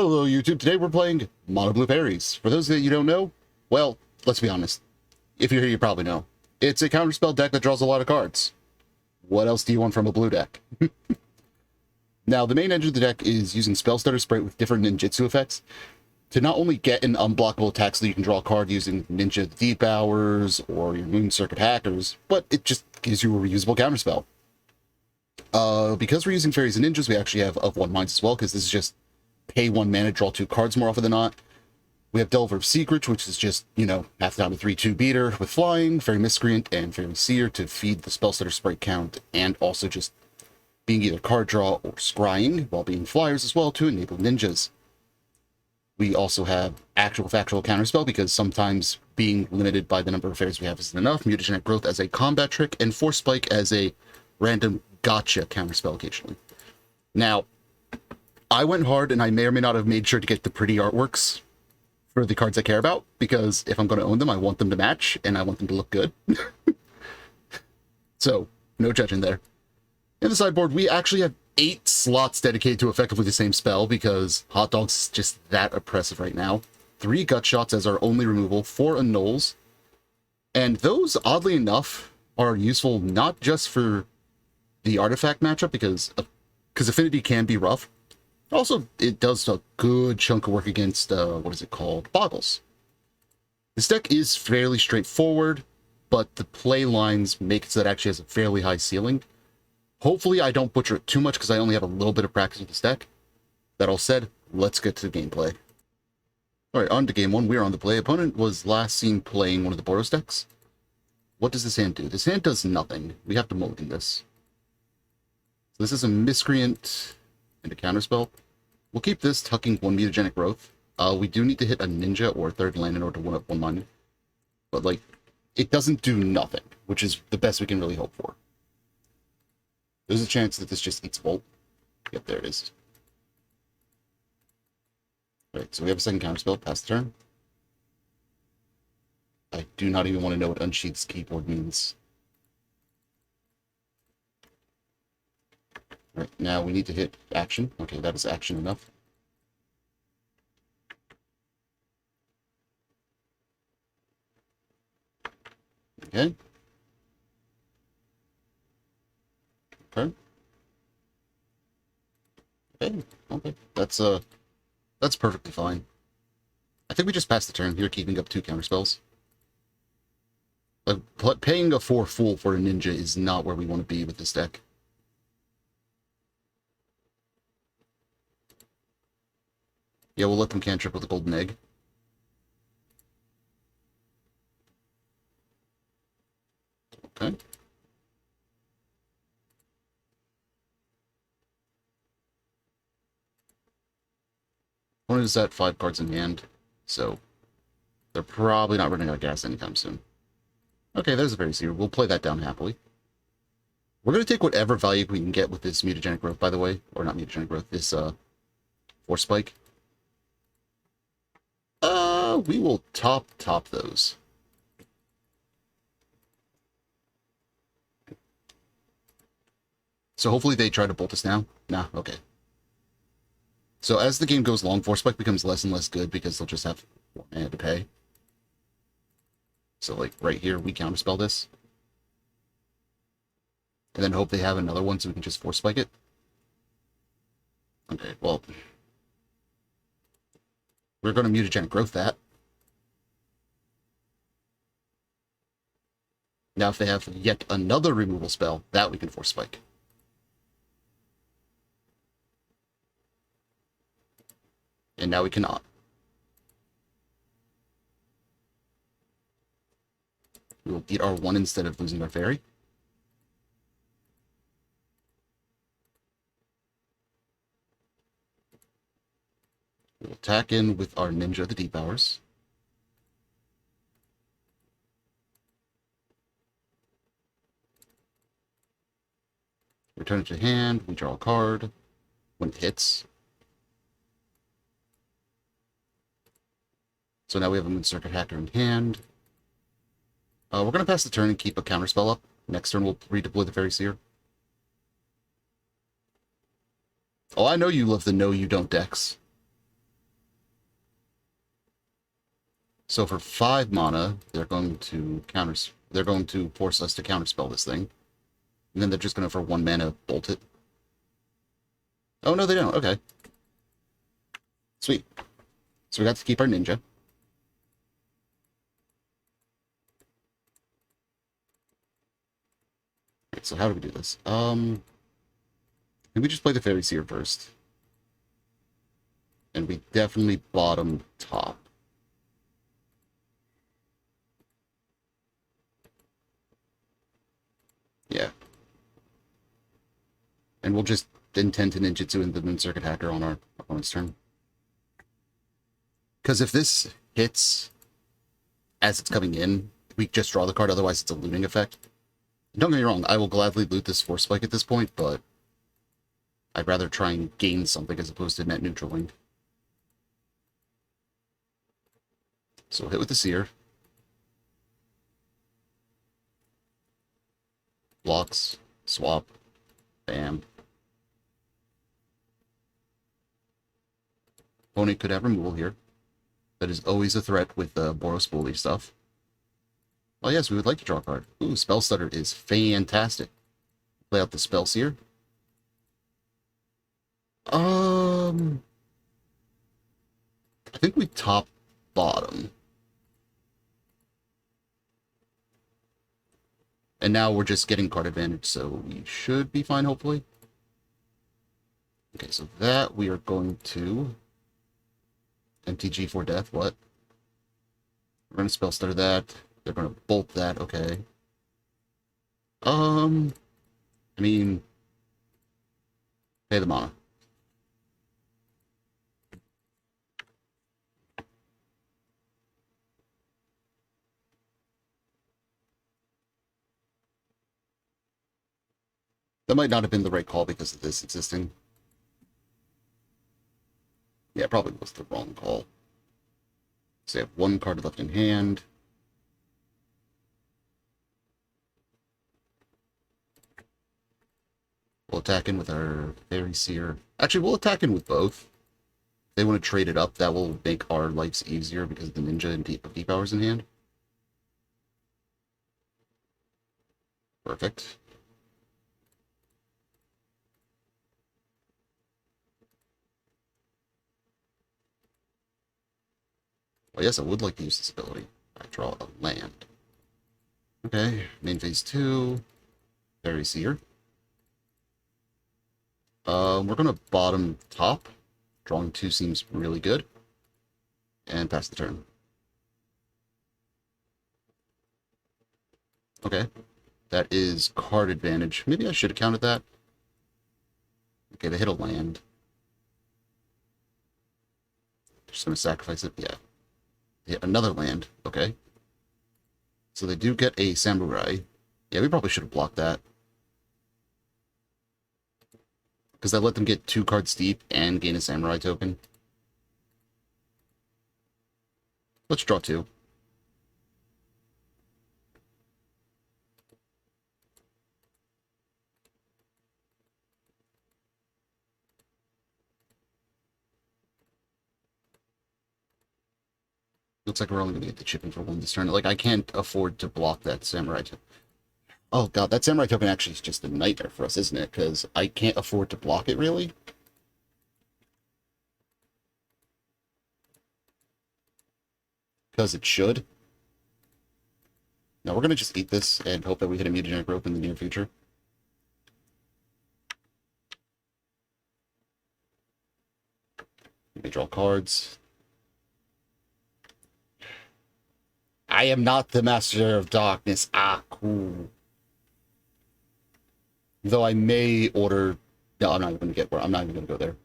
Hello YouTube, today we're playing Mono Blue Faeries. For those that you don't know, well, let's be honest. If you're here, you probably know. It's a counterspell deck that draws a lot of cards. What else do you want from a blue deck? Now, the main engine of the deck is using Spellstutter Sprite with different ninjutsu effects to not only get an unblockable attack so that you can draw a card using Ninja Deep Hours or your Moon Circuit Hackers, but it just gives you a reusable counterspell. Because we're using Fairies and Ninjas, we actually have Of One Minds as well, because this is just pay 1 mana, draw 2 cards more often than not. We have Delver of Secrets, which is just, half the time a 3/2 beater with flying, Fairy Miscreant, and Fairy Seer to feed the Spellstutter Sprite count, and also just being either card draw or scrying, while being flyers as well to enable ninjas. We also have actual factual counterspell, because sometimes being limited by the number of fairies we have isn't enough. Mutagenic Growth as a combat trick, and Force Spike as a random gotcha counterspell occasionally. Now, I went hard, and I may or may not have made sure to get the pretty artworks for the cards I care about, because if I'm going to own them, I want them to match, and I want them to look good. So, no judging there. In the sideboard, we actually have 8 slots dedicated to effectively the same spell, because Hot Dog's is just that oppressive right now. 3 Gut Shots as our only removal, 4 Annuls, and those, oddly enough, are useful not just for the artifact matchup, because Affinity can be rough. Also, it does a good chunk of work against, what is it called? Boggles. This deck is fairly straightforward, but the play lines make it so that it actually has a fairly high ceiling. Hopefully, I don't butcher it too much, because I only have a little bit of practice with this deck. That all said, let's get to the gameplay. Alright, on to game 1. We're on the play. Opponent was last seen playing one of the Boros decks. What does this hand do? This hand does nothing. We have to mulligan this. So this is a Miscreant and a Counterspell. We'll keep this, tucking 1 Mutagenic Growth. We do need to hit a Ninja or a 3rd land in order to 1-up 1-minded. But, it doesn't do nothing, which is the best we can really hope for. There's a chance that this just eats Volt. Yep, there it is. Alright, so we have a second Counterspell. Pass the turn. I do not even want to know what Unsheath's Keyboard means. Alright, now we need to hit action. Okay, that is action enough. Okay. Okay. Okay. That's perfectly fine. I think we just passed the turn here, keeping up 2 counterspells. Paying a 4 Fool for a Ninja is not where we want to be with this deck. Yeah, we'll let them cantrip with a Golden Egg. Okay. Opponent is at 5 cards in hand, so they're probably not running out of gas anytime soon. Okay, there's a Fairy Seer. We'll play that down happily. We're going to take whatever value we can get with this Mutagenic Growth, by the way. Or not Mutagenic Growth, this Force Spike. We will top those. So hopefully they try to bolt us now. Nah, okay. So as the game goes along, Force Spike becomes less and less good because they'll just have 4 mana to pay. So right here, we counterspell this. And then hope they have another one so we can just Force Spike it. Okay, well, we're going to Mutagenic Growth that. Now if they have yet another removal spell, that we can Force Spike. And now we cannot. We will beat our 1 instead of losing our Fairy. We'll attack in with our Ninja, the Deep Hours. Return it to hand, we draw a card. When it hits. So now we have a Moon Circuit Hacker in hand. We're going to pass the turn and keep a counterspell up. Next turn we'll redeploy the Fairy Seer. Oh, I know you love the no you don't decks. So for 5 mana, they're going to force us to counterspell this thing. And then they're just gonna, for 1 mana, bolt it. Oh no, they don't. Okay. Sweet. So we got to keep our ninja. Alright, so how do we do this? Maybe we just play the Faeries here first. And we definitely bottom top. Yeah. And we'll just intend to ninjutsu into the Moon Circuit Hacker on our opponent's turn. Because if this hits as it's coming in, we just draw the card, otherwise it's a looting effect. Don't get me wrong, I will gladly loot this Force Spike at this point, but I'd rather try and gain something as opposed to net neutraling. So we'll hit with the Seer. Blocks, swap, bam. Opponent could have removal here. That is always a threat with the Boros Bully stuff. Oh yes, we would like to draw a card. Ooh, Spellstutter is fantastic. Play out the Spellseer. I think we top bottom. And now we're just getting card advantage, so we should be fine, hopefully. Okay, so that we are going to MTG for death. What? We're going to Spellstutter that. They're going to bolt that. Okay. I mean, pay the mana. That might not have been the right call because of this existing. Yeah, probably was the wrong call. So they have 1 card left in hand. We'll attack in with our Fairy Seer. Actually, we'll attack in with both. If they want to trade it up, that will make our lives easier because of the Ninja and Deep Powers in hand. Perfect. Well, yes, I would like to use this ability. I draw a land. Okay, main phase 2. Fairy Seer. We're going to bottom top. Drawing 2 seems really good. And pass the turn. Okay. That is card advantage. Maybe I should have counted that. Okay, they hit a land. Just going to sacrifice it. Yeah. They hit another land. Okay. So they do get a Samurai. Yeah, we probably should have blocked that. Because that let them get 2 cards deep and gain a Samurai token. Let's draw 2. Looks like we're only going to get the chipping for 1 this turn. Like, I can't afford to block that Samurai token. Oh god, that Samurai token actually is just a nightmare for us, isn't it? Because I can't afford to block it, really. Because it should. No, we're going to just eat this and hope that we hit a mutagenic rope in the near future. Let me draw cards. I am not the Master of Darkness. Ah, cool. Though I may order... No, I'm not even going to get where... I'm not even going to go there.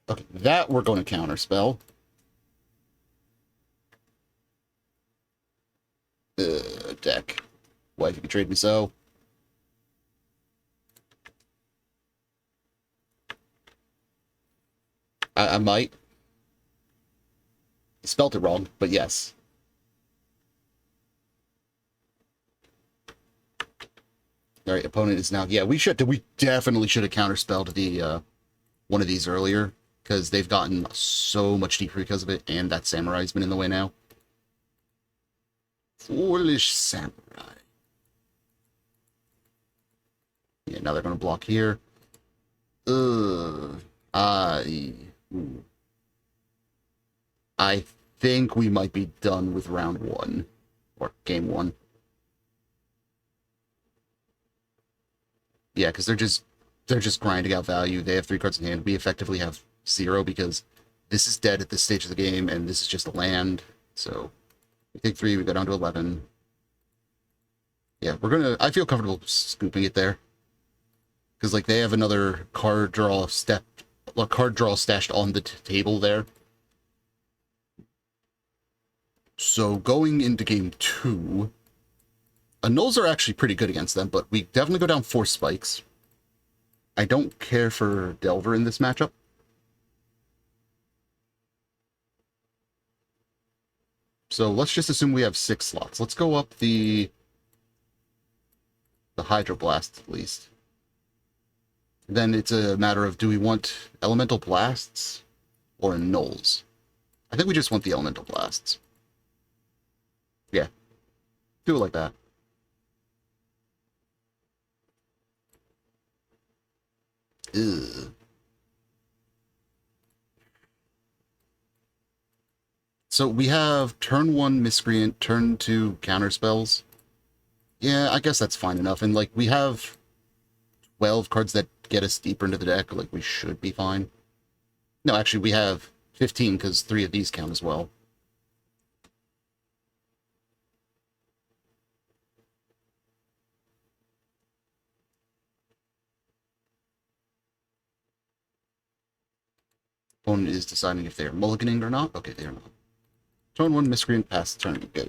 Okay, that we're going to counterspell. Deck. Wife, you can trade me so. I might. Spelt it wrong, but yes. All right, opponent is now... Yeah, we definitely should have counterspelled the one of these earlier. because they've gotten so much deeper because of it, and that Samurai's been in the way now. Foolish Samurai. Yeah, now they're going to block here. Ugh. I think we might be done with round 1. Or game 1. Yeah, because they're just grinding out value. They have 3 cards in hand. We effectively have 0 because this is dead at this stage of the game, and this is just a land. So we take 3, we go down to 11. Yeah, I feel comfortable scooping it there. Because, like, they have another card draw stashed on the table there. So going into game 2, annuls are actually pretty good against them, but we definitely go down 4 spikes. I don't care for Delver in this matchup. So let's just assume we have 6 slots. Let's go up the Hydroblast at least. Then it's a matter of, do we want Elemental Blasts or Annuls? I think we just want the Elemental Blasts. Yeah. Do it like that. Ugh. So we have turn 1 Miscreant, turn 2 Counterspells. Yeah, I guess that's fine enough. And, like, we have 12 cards that get us deeper into the deck. Like, we should be fine. No, actually, we have 15 because 3 of these count as well. Opponent is deciding if they are mulliganing or not. Okay, they are not. Turn 1 Miscreant, pass the turn, go.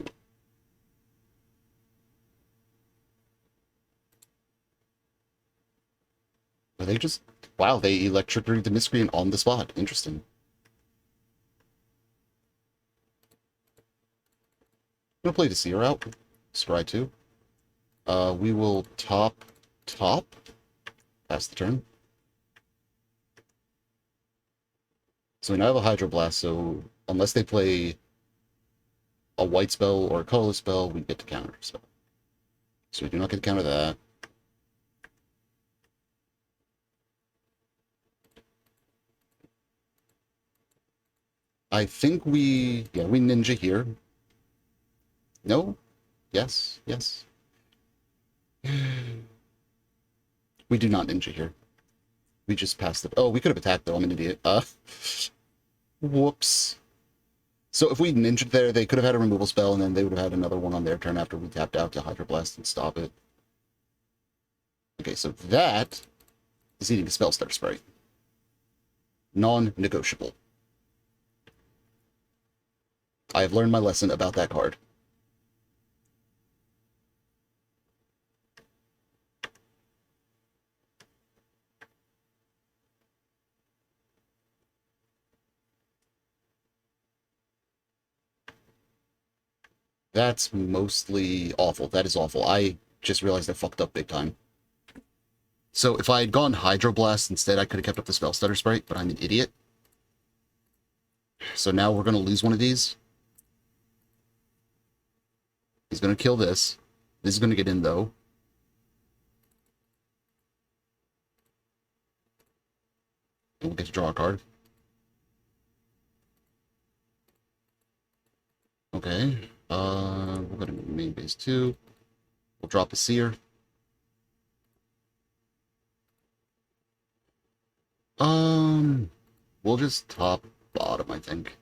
Are they just... Wow, they electrocuted the Miscreant on the spot. Interesting. I'm gonna play the Seer out. Scry 2. We will top. Pass the turn. So we now have a Hydroblast, so unless they play a white spell or a colorless spell, we get to counter spell. So we do not get to counter that. I think we ninja here. No? Yes? Yes? We do not ninja here. We just passed the... Oh, we could have attacked, though. I'm an idiot. Whoops. So if we ninja there, they could have had a removal spell, and then they would have had another one on their turn after we tapped out to Hydroblast and stop it. Okay, so that is eating a Spellstutter Sprite. Non-negotiable. I have learned my lesson about that card. That's mostly awful. That is awful. I just realized I fucked up big time. So if I had gone Hydroblast instead, I could have kept up the Spellstutter Sprite, but I'm an idiot. So now we're going to lose one of these. He's going to kill this. This is going to get in, though. And we'll get to draw a card. Okay. We'll go to main base 2. We'll drop a Seer. We'll just top bottom, I think.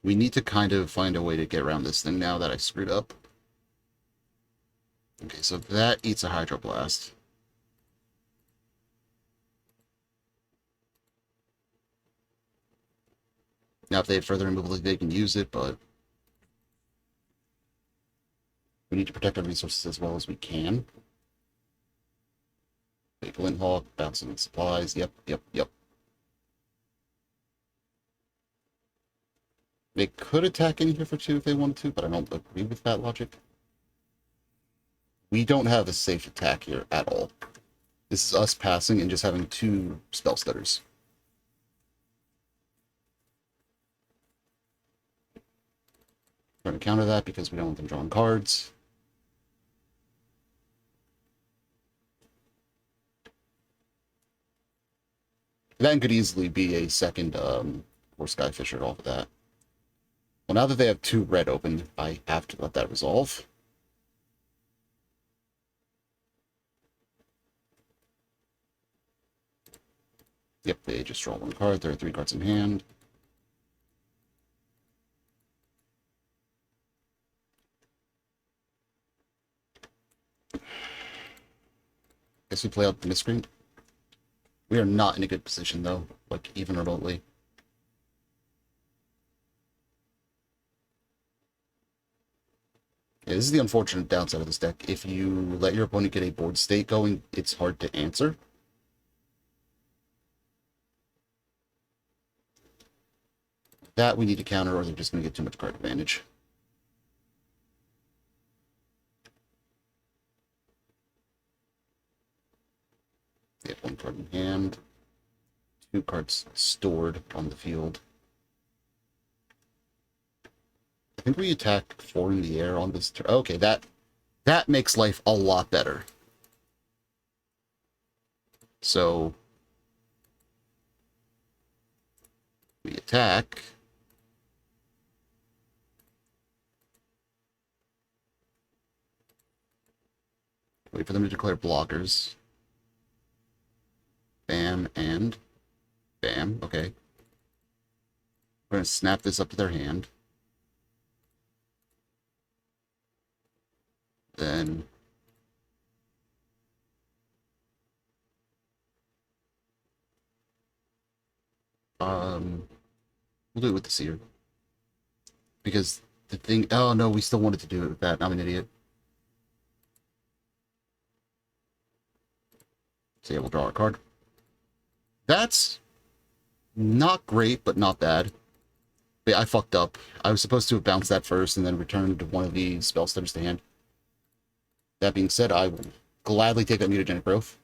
We need to kind of find a way to get around this thing now that I screwed up. Okay, so that eats a Hydroblast. Now, if they have further removal, they can use it, but we need to protect our resources as well as we can. Okay, Glint Hawk, bouncing supplies. Yep. They could attack in here for 2 if they wanted to, but I don't agree with that logic. We don't have a safe attack here at all. This is us passing and just having 2 Spellstutters. We're going to counter that because we don't want them drawing cards. That could easily be a second or Skyfisher off of that. Well, now that they have 2 red open, I have to let that resolve. Yep, they just draw 1 card. There are 3 cards in hand. Guess we play out the miscreant. We are not in a good position, though, like, even remotely. Yeah, this is the unfortunate downside of this deck. If you let your opponent get a board state going, it's hard to answer. That we need to counter, or they're just going to get too much card advantage. They have 1 card in hand. 2 cards stored on the field. I think we attack 4 in the air on this turn. Okay, that makes life a lot better. So we attack. Wait for them to declare blockers. Bam and bam. Okay. We're going to snap this up to their hand. Then we'll do it with the seer. Because the thing, oh no, we still wanted to do it with that. I'm an idiot. So yeah, we'll draw our card. That's not great, but not bad. But yeah, I fucked up. I was supposed to have bounced that first and then returned one of the Spellstutters to hand. That being said, I will gladly take that mutagenic growth.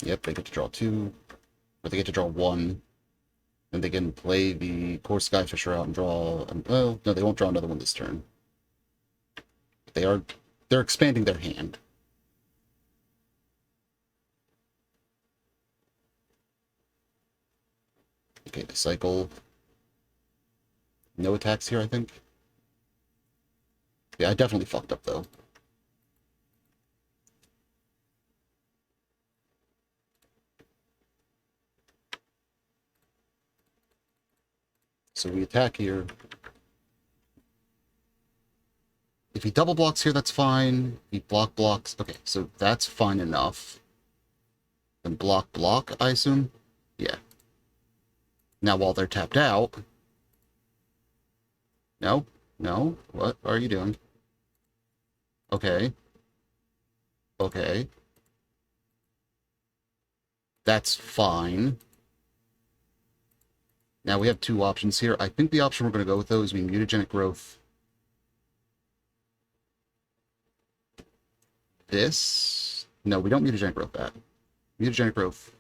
Yep, they get to draw 2. Or they get to draw 1. And they can play the core Skyfisher out and draw... well, no, they won't draw another one this turn. They're expanding their hand. Okay, they cycle. No attacks here, I think. Yeah, I definitely fucked up, though. So we attack here. If he double blocks here, that's fine. If he blocks... okay, so that's fine enough. Then block, I assume? Yeah. Now, while they're tapped out... No? No? What are you doing? Okay. Okay. That's fine. Now we have 2 options here. I think the option we're going to go with, though, is we mutagenic growth this. No, we don't mutagenic growth that. Mutagenic growth.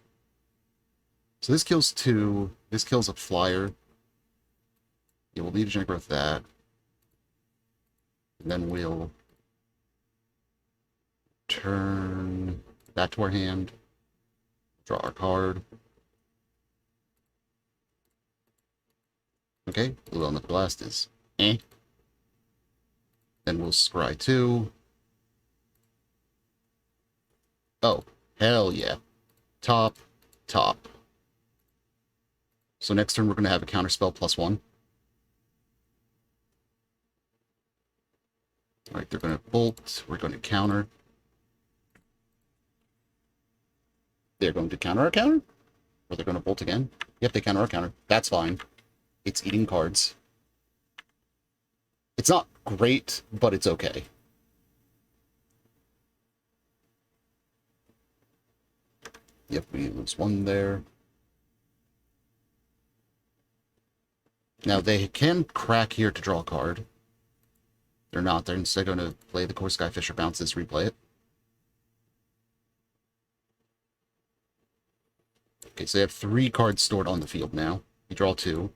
So this kills 2. This kills a flyer. Yeah, we'll mutagenic growth that. And then we'll turn that to our hand. Draw our card. Okay, blue on the blast is eh. Then we'll scry 2. Oh, hell yeah. Top. So next turn we're going to have a counterspell +1. Alright, they're going to bolt. We're going to counter. They're going to counter our counter? Or they're going to bolt again? Yep, they counter our counter. That's fine. It's eating cards. It's not great, but it's okay. Yep, we lose 1 there. Now, they can crack here to draw a card. They're not. They're instead going to play the Core Skyfisher, bounce this, replay it. Okay, so they have 3 cards stored on the field now. You draw 2.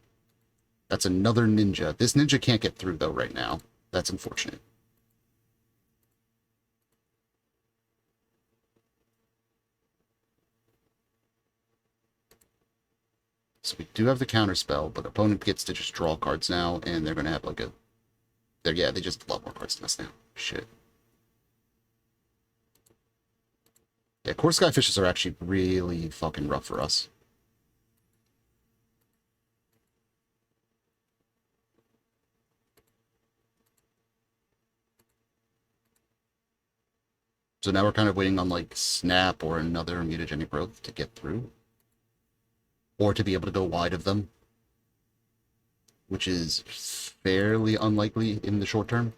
That's another ninja. This ninja can't get through, though, right now. That's unfortunate. So we do have the counterspell, but opponent gets to just draw cards now, and they're going to have like a... Yeah, they just have a lot more cards than us now. Shit. Yeah, Core Skyfishes are actually really fucking rough for us. So now we're kind of waiting on, like, Snap or another mutagenic growth to get through. Or to be able to go wide of them. Which is fairly unlikely in the short term.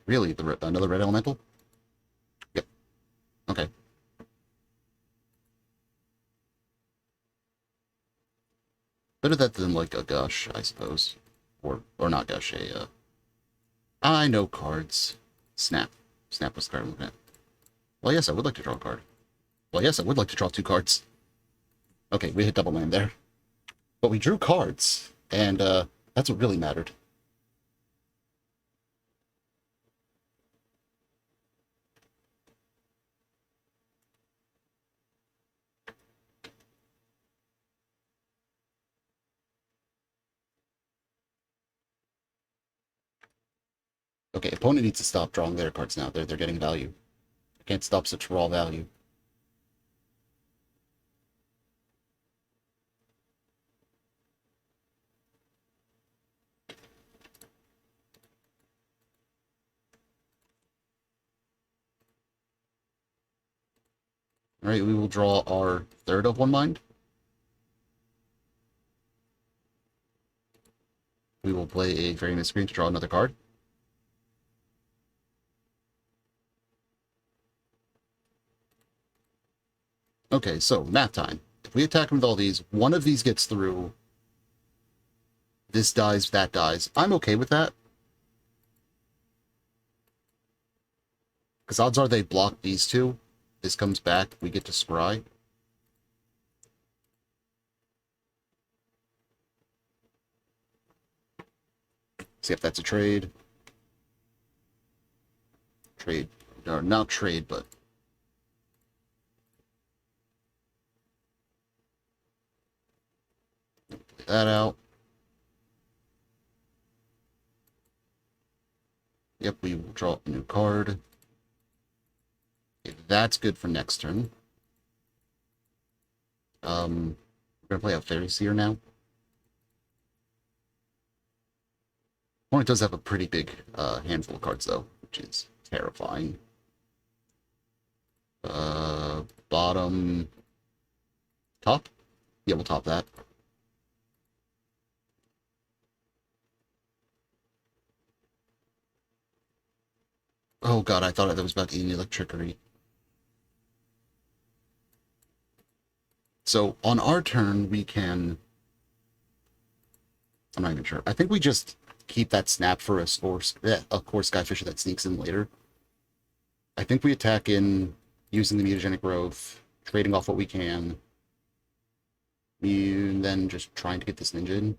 Really? Another red elemental? Yep. Okay. Better that than, like, a Gush, I suppose. Or not Gush, I know cards. Snap. Snap was the card I'm looking at. Well, yes, I would like to draw a card. Well, yes, I would like to draw 2 cards. Okay, we hit double land there. But we drew cards, and that's what really mattered. Okay, opponent needs to stop drawing their cards now. They're getting value. I can't stop such raw value. Alright, we will draw our 3rd of 1 mind. We will play a Fairy Miscreant to draw another card. Okay, so math time. If we attack him with all these, one of these gets through. This dies, that dies. I'm okay with that. Because odds are they block these 2. This comes back, we get to scry. See if that's a trade. Trade. Or not trade, but... Play that out. Yep, we will draw a new card. Okay, that's good for next turn. We're gonna play a Faeries here now. Opponent does have a pretty big handful of cards, though, which is terrifying. Bottom... Top? Yeah, we'll top that. Oh god, I thought that was about to eat electricity. So, on our turn, we can... I'm not even sure. I think we just keep that snap for a Core Skyfisher that sneaks in later. I think we attack in using the mutagenic growth, trading off what we can, and then just trying to get this ninja in.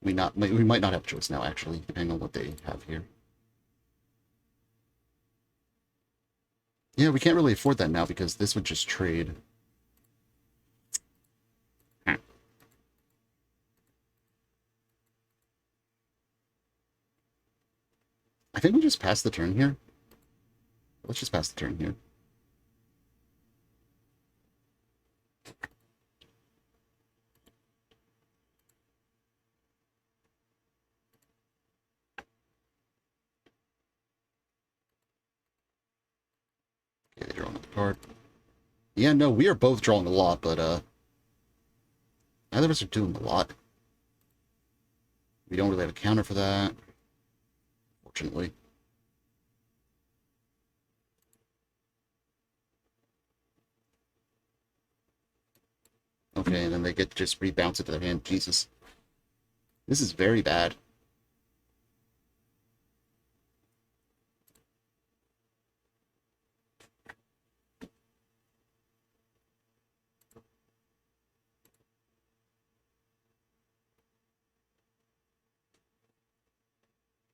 We might not have a choice now, actually, depending on what they have here. Yeah, we can't really afford that now because this would just trade. I think we just pass the turn here. Let's just pass the turn here. Okay, they draw another card. Yeah, no, we are both drawing a lot, but neither of us are doing a lot. We don't really have a counter for that, fortunately. Okay, and then they get to just rebounce it to their hand. Jesus. This is very bad.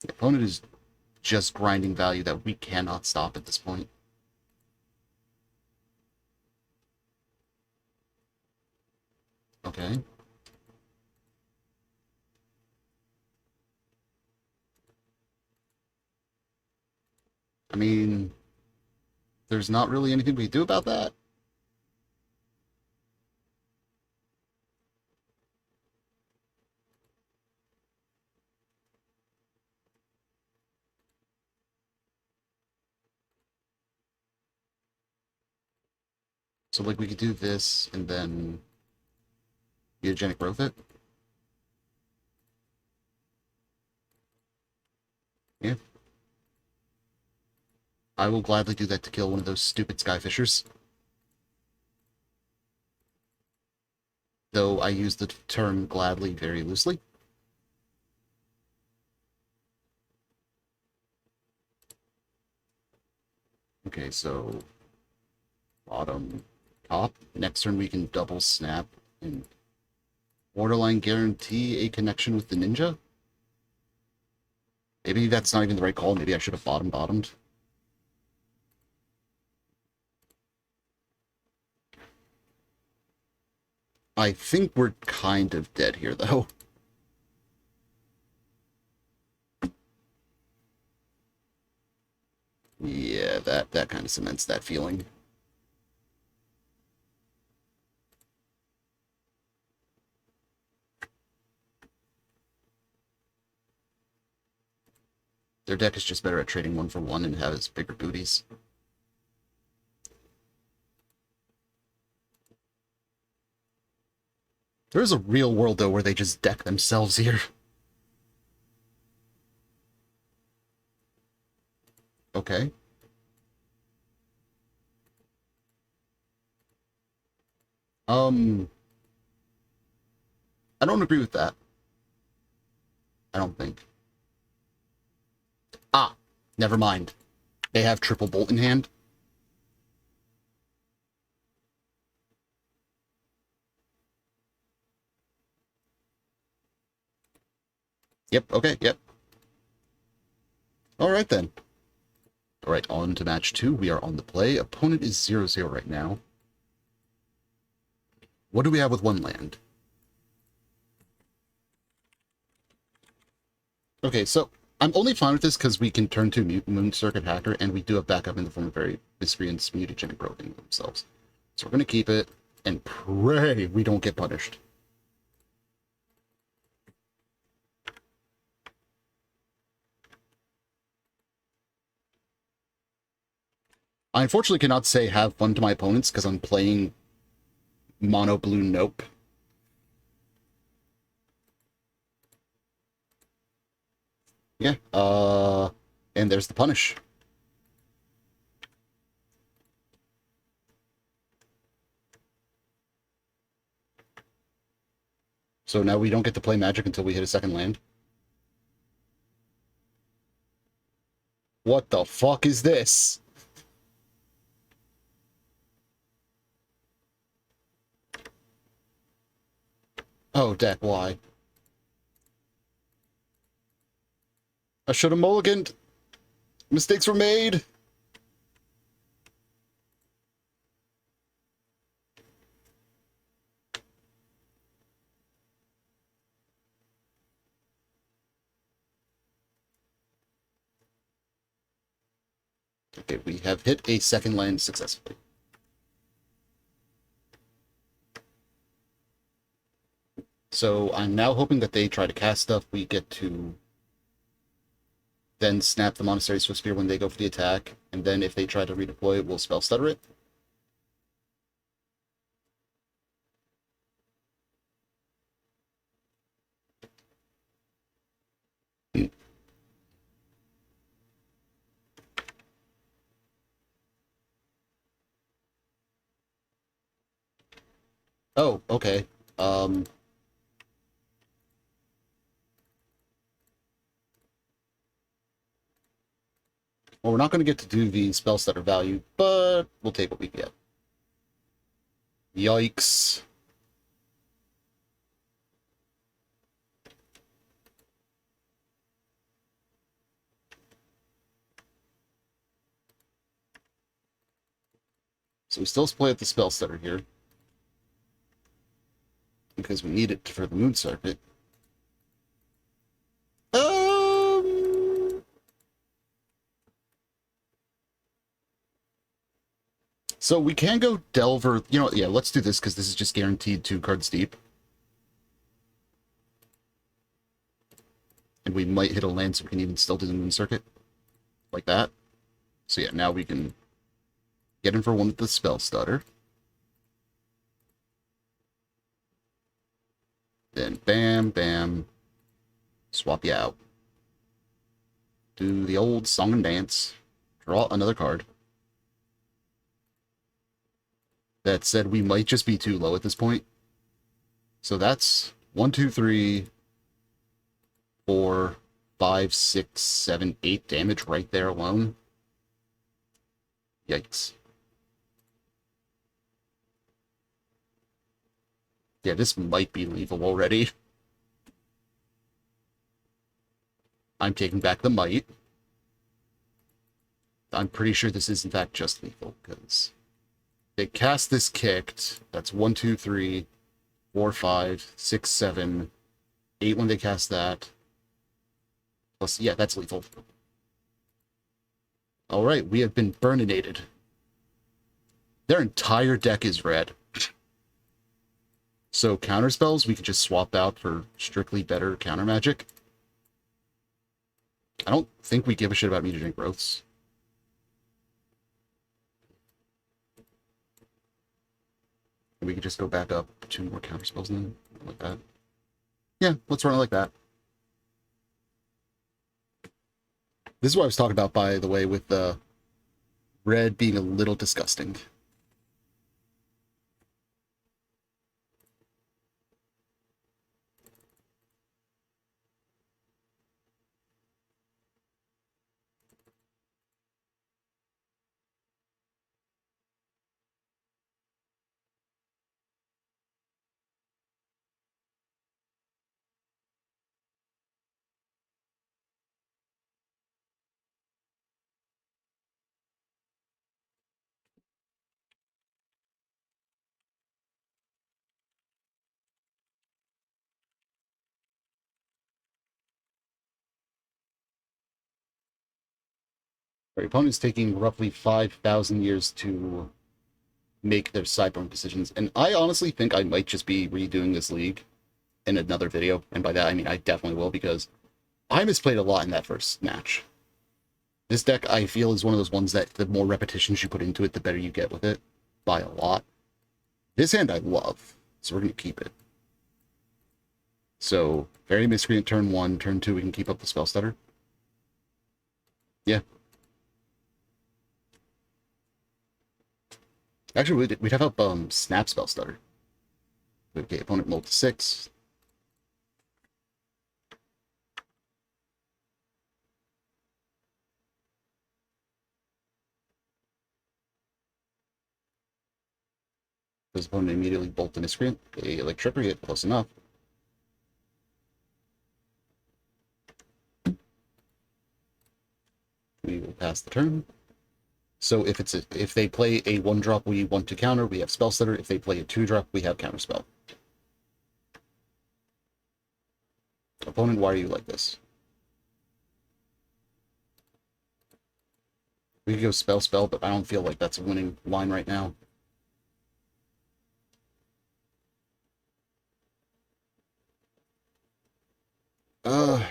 The opponent is just grinding value that we cannot stop at this point. Okay. I mean, there's not really anything we can do about that. So, like, we could do this, and then mutagenic growth it. Yeah. I will gladly do that to kill one of those stupid skyfishers. Though I use the term gladly very loosely. Okay, so bottom, top. Next turn we can double snap and borderline guarantee a connection with the ninja. Maybe that's not even the right call. Maybe I should have bottomed. I think we're kind of dead here, though. Yeah, that kind of cements that feeling. Their deck is just better at trading 1-for-1 and has bigger booties. There is a real world, though, where they just deck themselves here. Okay. I don't agree with that. I don't think. Ah, never mind. They have triple bolt in hand. Yep, okay, yep. Alright then. Alright, on to match 2. We are on the play. Opponent is 0-0 right now. What do we have with one land? Okay, so I'm only fine with this because we can turn to Moon Circuit Hacker, and we do have backup in the form of very miscreants, mutagenic growing themselves. So we're going to keep it and pray we don't get punished. I unfortunately cannot say have fun to my opponents because I'm playing mono blue nope. Yeah, and there's the punish. So now we don't get to play Magic until we hit a second land. What the fuck is this? Oh, deck, why? I should have mulliganed. Mistakes were made. Okay, we have hit a second land successfully. So I'm now hoping that they try to cast stuff. We get to then snap the Monastery Swift Spear when they go for the attack, and then if they try to redeploy it, we'll Spellstutter it. Oh, okay. Well, we're not going to get to do the Spellstutter value, but we'll take what we get. Yikes. So we still play with the Spellstutter here. Because we need it for the Moon Serpent. So we can go Delver. You know, yeah, let's do this because this is just guaranteed 2 cards deep. And we might hit a land so we can even still do the Moon Circuit. Like that. So yeah, now we can get in for one with the Spellstutter. Then bam, bam. Swap you out. Do the old song and dance. Draw another card. That said, we might just be too low at this point. So that's 1, 2, 3, 4, 5, 6, 7, 8 damage right there alone. Yikes. Yeah, this might be lethal already. I'm taking back the might. I'm pretty sure this is in fact just lethal, because they cast this kicked. That's 1, 2, 3, 4, 5, 6, 7, 8 when they cast that. Plus, yeah, that's lethal. Alright, we have been burninated. Their entire deck is red. So counterspells, we could just swap out for strictly better counter magic. I don't think we give a shit about mutagen growths. We could just go back up 2 more counterspells then, like that. Yeah, let's run it like that. This is what I was talking about, by the way, with the red being a little disgusting. Our opponent's taking roughly 5,000 years to make their sideboard decisions, and I honestly think I might just be redoing this league in another video, and by that I mean I definitely will, because I misplayed a lot in that first match. This deck, I feel, is one of those ones that the more repetitions you put into it, the better you get with it, by a lot. This hand I love, so we're going to keep it. So, Fairy Miscreant turn 1, turn 2, we can keep up the Spellstutter. Yeah. Actually, we'd have up Snap Spellstutter. Okay, opponent rolled to 6. Does opponent immediately bolt the Miscreant? A Electricity hit, close enough. We will pass the turn. So if they play a 1-drop we want to counter, we have Spellstutter. If they play a 2-drop, we have Counterspell. Opponent, why are you like this? We could go Spell, but I don't feel like that's a winning line right now. Yeah,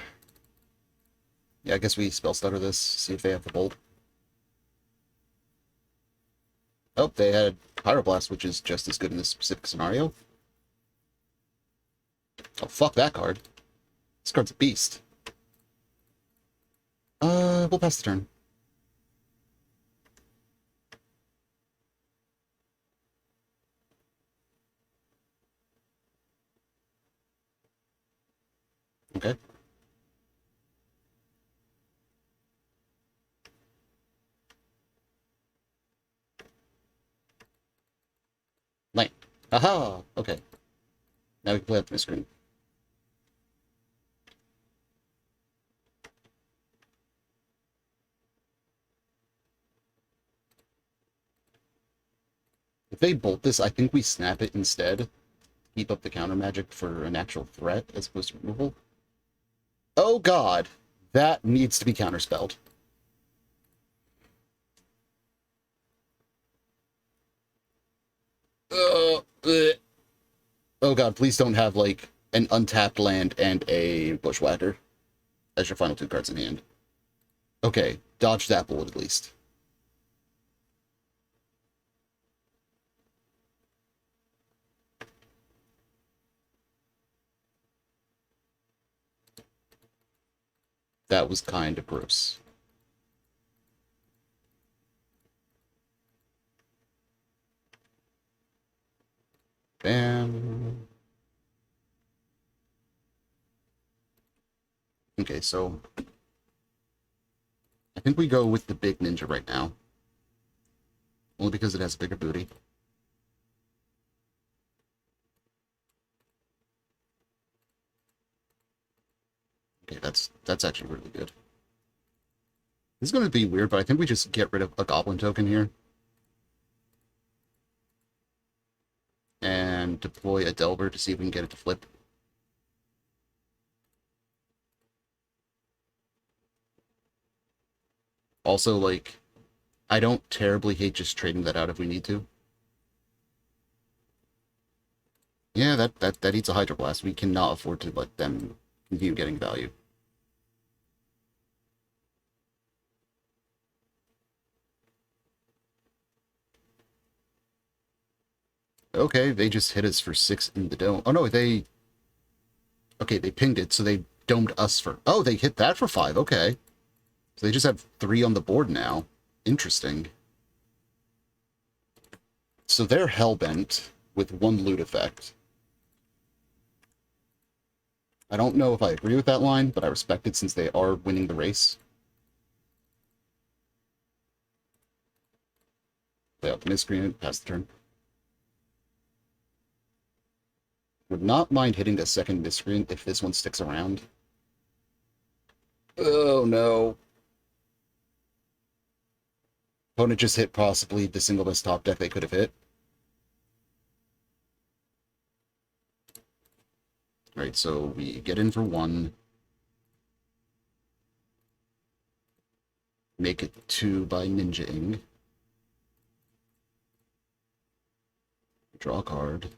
I guess we Spellstutter this, see if they have the bolt. Oh, they had Pyroblast, which is just as good in this specific scenario. Oh, fuck that card. This card's a beast. We'll pass the turn. Okay. Lane. Aha! Okay. Now we can play up the screen. If they bolt this, I think we snap it instead. Keep up the counter magic for an actual threat as opposed to removal. Oh god! That needs to be counterspelled. Oh god, please don't have, like, an untapped land and a bushwhacker as your final 2 cards in hand. Okay, dodge that bullet at least. That was kind of gross. Bam. Okay, so I think we go with the big ninja right now. Only because it has a bigger booty. Okay, that's actually really good. This is going to be weird, but I think we just get rid of a goblin token here. And deploy a Delver to see if we can get it to flip. Also, like, I don't terribly hate just trading that out if we need to. Yeah, that eats a Hydroblast. We cannot afford to let them continue getting value. Okay, they just hit us for 6 in the dome. Oh no, they... Okay, they pinged it, so they domed us for... Oh, they hit that for 5, okay. So they just have 3 on the board now. Interesting. So they're Hellbent with 1 loot effect. I don't know if I agree with that line, but I respect it since they are winning the race. They have miscreen it, pass the turn. Would not mind hitting the second miscreen if this one sticks around. Oh no. Opponent just hit possibly the single best top deck they could have hit. Right, so we get in for 1. Make it 2 by ninja-ing. Draw a card.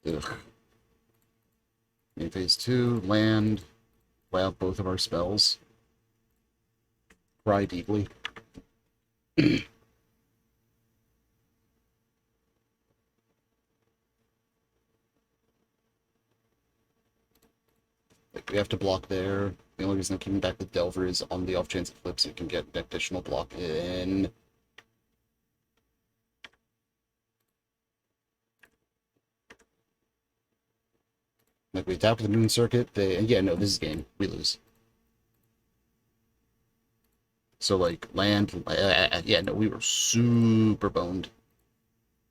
Ugh. Main phase 2, land. Play out both of our spells. Cry deeply. Like, we have to block there. The only reason I'm keeping back the Delver is on the off chance it flips, it can get additional block in. Like, we tap with the Moon Circuit, yeah, no, this is game. We lose. So, like, land, yeah, no, we were super boned.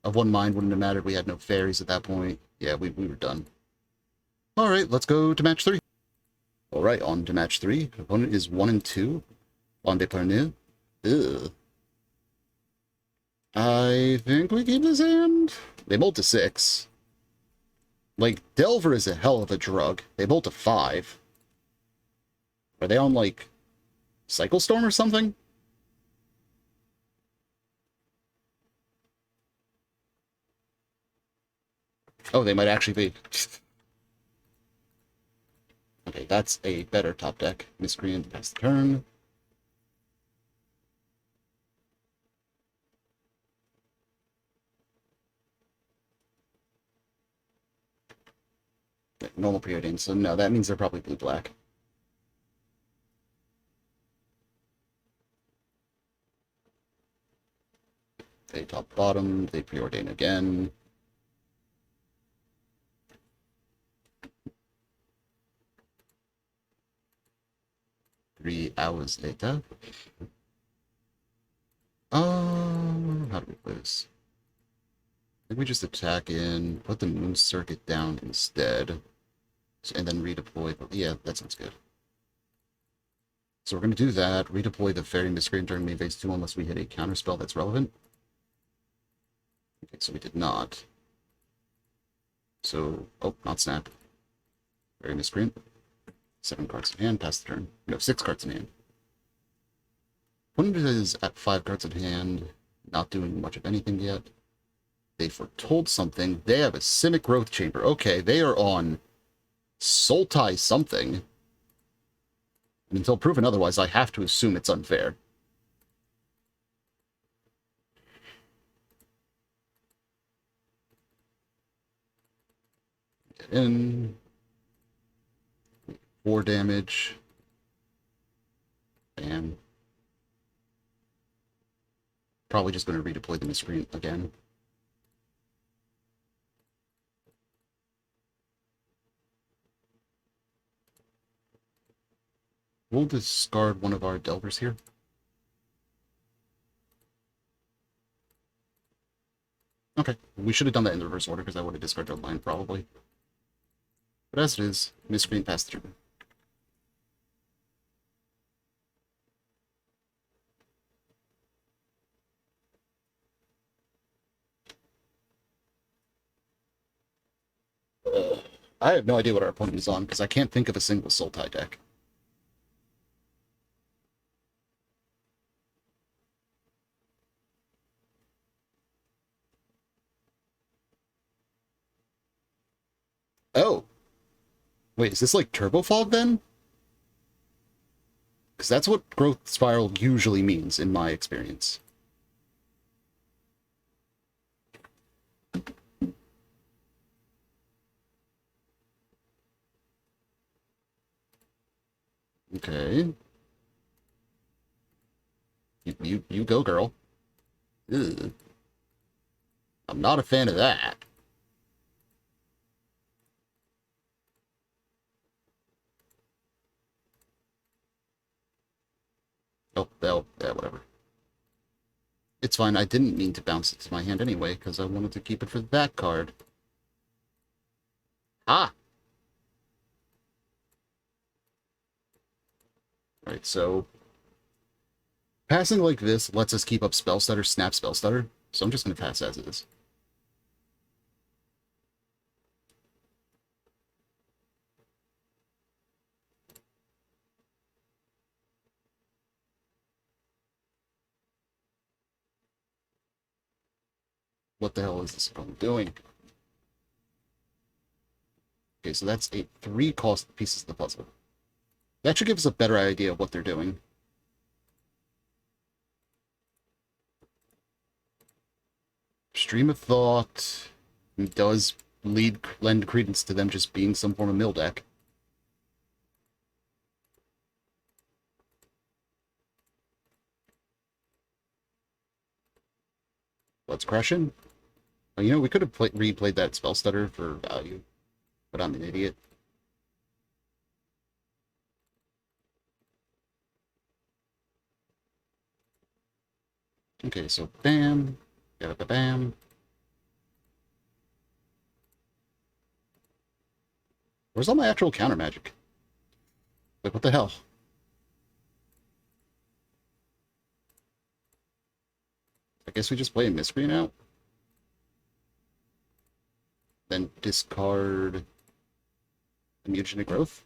Of 1 mind wouldn't have mattered. We had no fairies at that point. Yeah, we were done. Alright, let's go to match 3. Alright, on to match 3. Opponent is 1 and 2. On de Parneux. Ugh. I think we keep this hand. They bolt to 6. Like, Delver is a hell of a drug. They bolt to 5. Are they on, like, Cycle Storm or something? Oh, they might actually be. Okay, that's a better top deck. Miscreant, pass the turn. Normal preordained, so no, that means they're probably blue-black. They top bottom, they preordain again. hours later. How do we play this? I think we just attack in, put the moon circuit down instead, and then redeploy. Yeah, that sounds good. So we're going to do that, redeploy the Fairy Miscreant during main phase 2 unless we hit a counterspell that's relevant. Okay, so we did not. So, oh, not snap. Fairy Miscreant. 7 cards in hand, pass the turn. No, 6 cards in hand. Opponent is at 5 cards in hand, not doing much of anything yet. They foretold something. They have a Simic Growth Chamber. Okay, they are on Sultai something. And until proven otherwise, I have to assume it's unfair. Get in. 4 damage. Bam. Probably just going to redeploy the Miscreant again. We'll discard one of our Delvers here. Okay, we should have done that in the reverse order because I would have discarded a line probably. But as it is, Miscreant passed through. I have no idea what our opponent is on because I can't think of a single Sultai deck. Oh. Wait, is this like Turbo Fog then? Because that's what Growth Spiral usually means in my experience. Okay. You go, girl. Ugh. I'm not a fan of that. Oh, yeah, whatever. It's fine. I didn't mean to bounce it to my hand anyway, because I wanted to keep it for that card. Ah! Right, so... Passing like this lets us keep up Spellstutter, Snap Spellstutter, so I'm just going to pass as is. What the hell is this opponent doing? Okay, so that's 3 cost pieces of the puzzle. That should give us a better idea of what they're doing. Stream of Thought does lend credence to them just being some form of mill deck. Let's crash in. Oh, you know, we could have replayed that Spellstutter for value, but I'm an idiot. Okay, so bam, bam. Where's all my actual counter magic? Like, what the hell? I guess we just play a Miscreant out. Then discard Mutagenic Growth.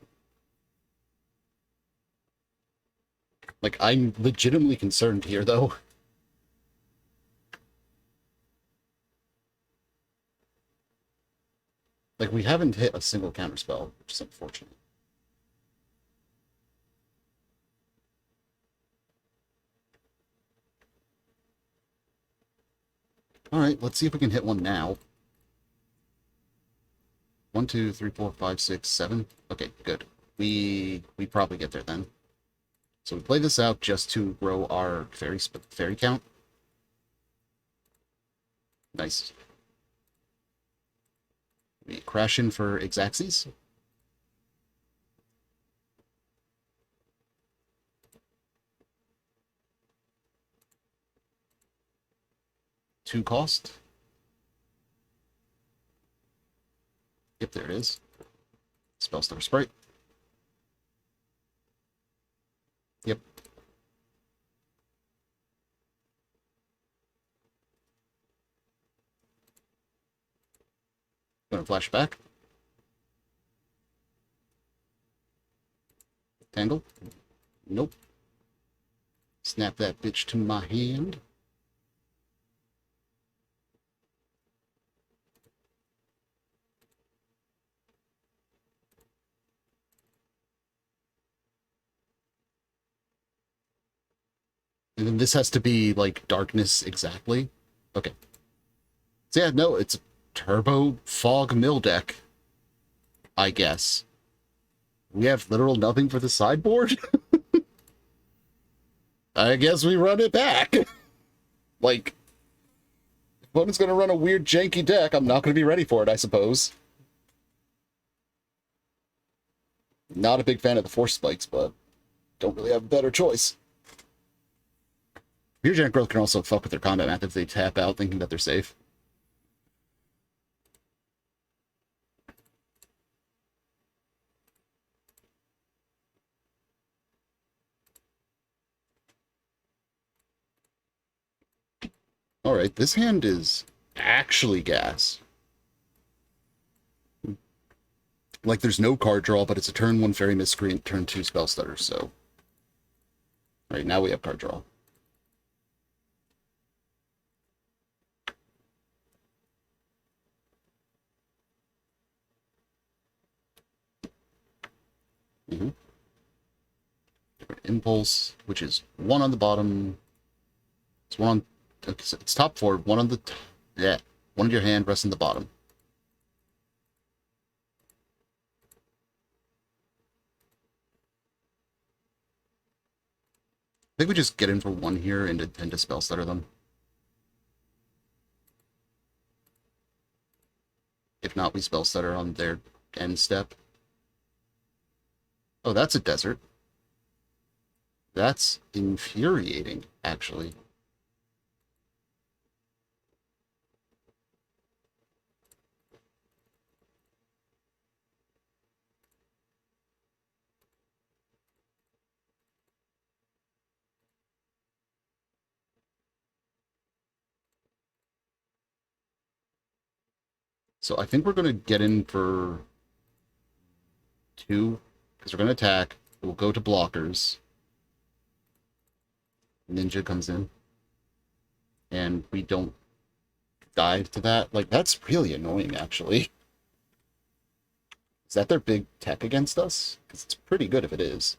Like, I'm legitimately concerned here, though. Like, we haven't hit a single counterspell, which is unfortunate. Alright, let's see if we can hit one now. 1, 2, 3, 4, 5, 6, 7. Okay, good. We probably get there then. So we play this out just to grow our fairy count. Nice. We crash in for Exaxes. 2 cost. Yep, there it is. Spellstutter Sprite. Yep. Gonna flash back. Tangle. Nope. Snap that bitch to my hand. And then this has to be, like, darkness exactly. Okay. So yeah, no, it's a Turbo Fog Mill deck, I guess. We have literal nothing for the sideboard? I guess we run it back. Like, if opponent's gonna run a weird, janky deck, I'm not gonna be ready for it, I suppose. Not a big fan of the Force Spikes, but don't really have a better choice. Mutagenic Growth can also fuck with their combat math if they tap out thinking that they're safe. Alright, this hand is actually gas. Like, there's no card draw, but it's a turn 1 Fairy Miscreant, turn 2 Spellstutter, so... Alright, now we have card draw. Different Impulse, which is 1 on the bottom. It's 1 on... It's top 4, 1 on the... Yeah, 1 in your hand, rest in the bottom. I think we just get in for 1 here and to Spellstutter them. If not, we Spellstutter on their end step. Oh, that's a desert. That's infuriating, actually. So I think we're going to get in for 2, because we're going to attack. We'll go to blockers. Ninja comes in. And we don't dive to that. Like, that's really annoying, actually. Is that their big tech against us? Because it's pretty good if it is.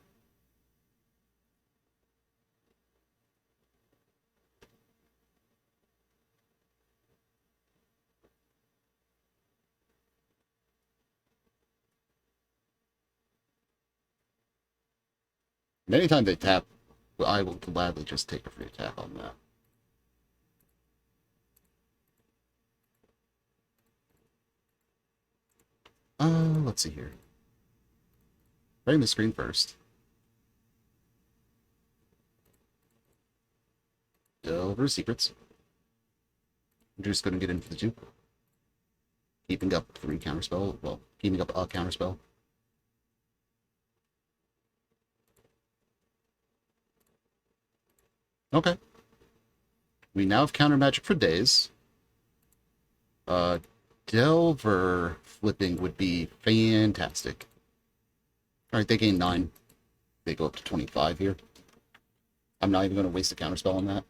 And anytime they tap, I will gladly just take a free attack on that. Let's see here. Frame the screen first. Delver Secrets. I'm just going to get in for the 2. Keeping up 3 counterspell. Well, keeping up a counterspell. Okay. We now have counter magic for days. Delver flipping would be fantastic. Alright, they gain 9. They go up to 25 here. I'm not even going to waste a counterspell on that.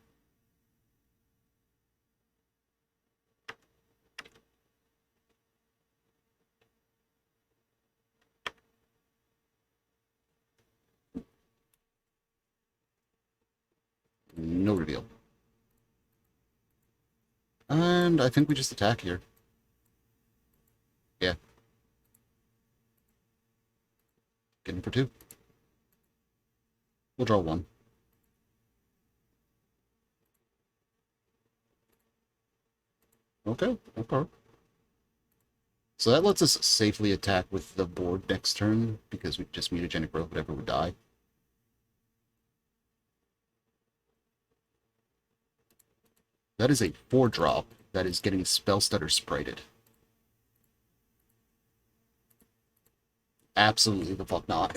No reveal. And I think we just attack here. Yeah. Getting for 2. We'll draw 1. Okay, okay. So that lets us safely attack with the board next turn, because we just mutagenic growth whatever would die. That is a 4-drop that is getting Spellstutter Sprited. Absolutely the fuck not.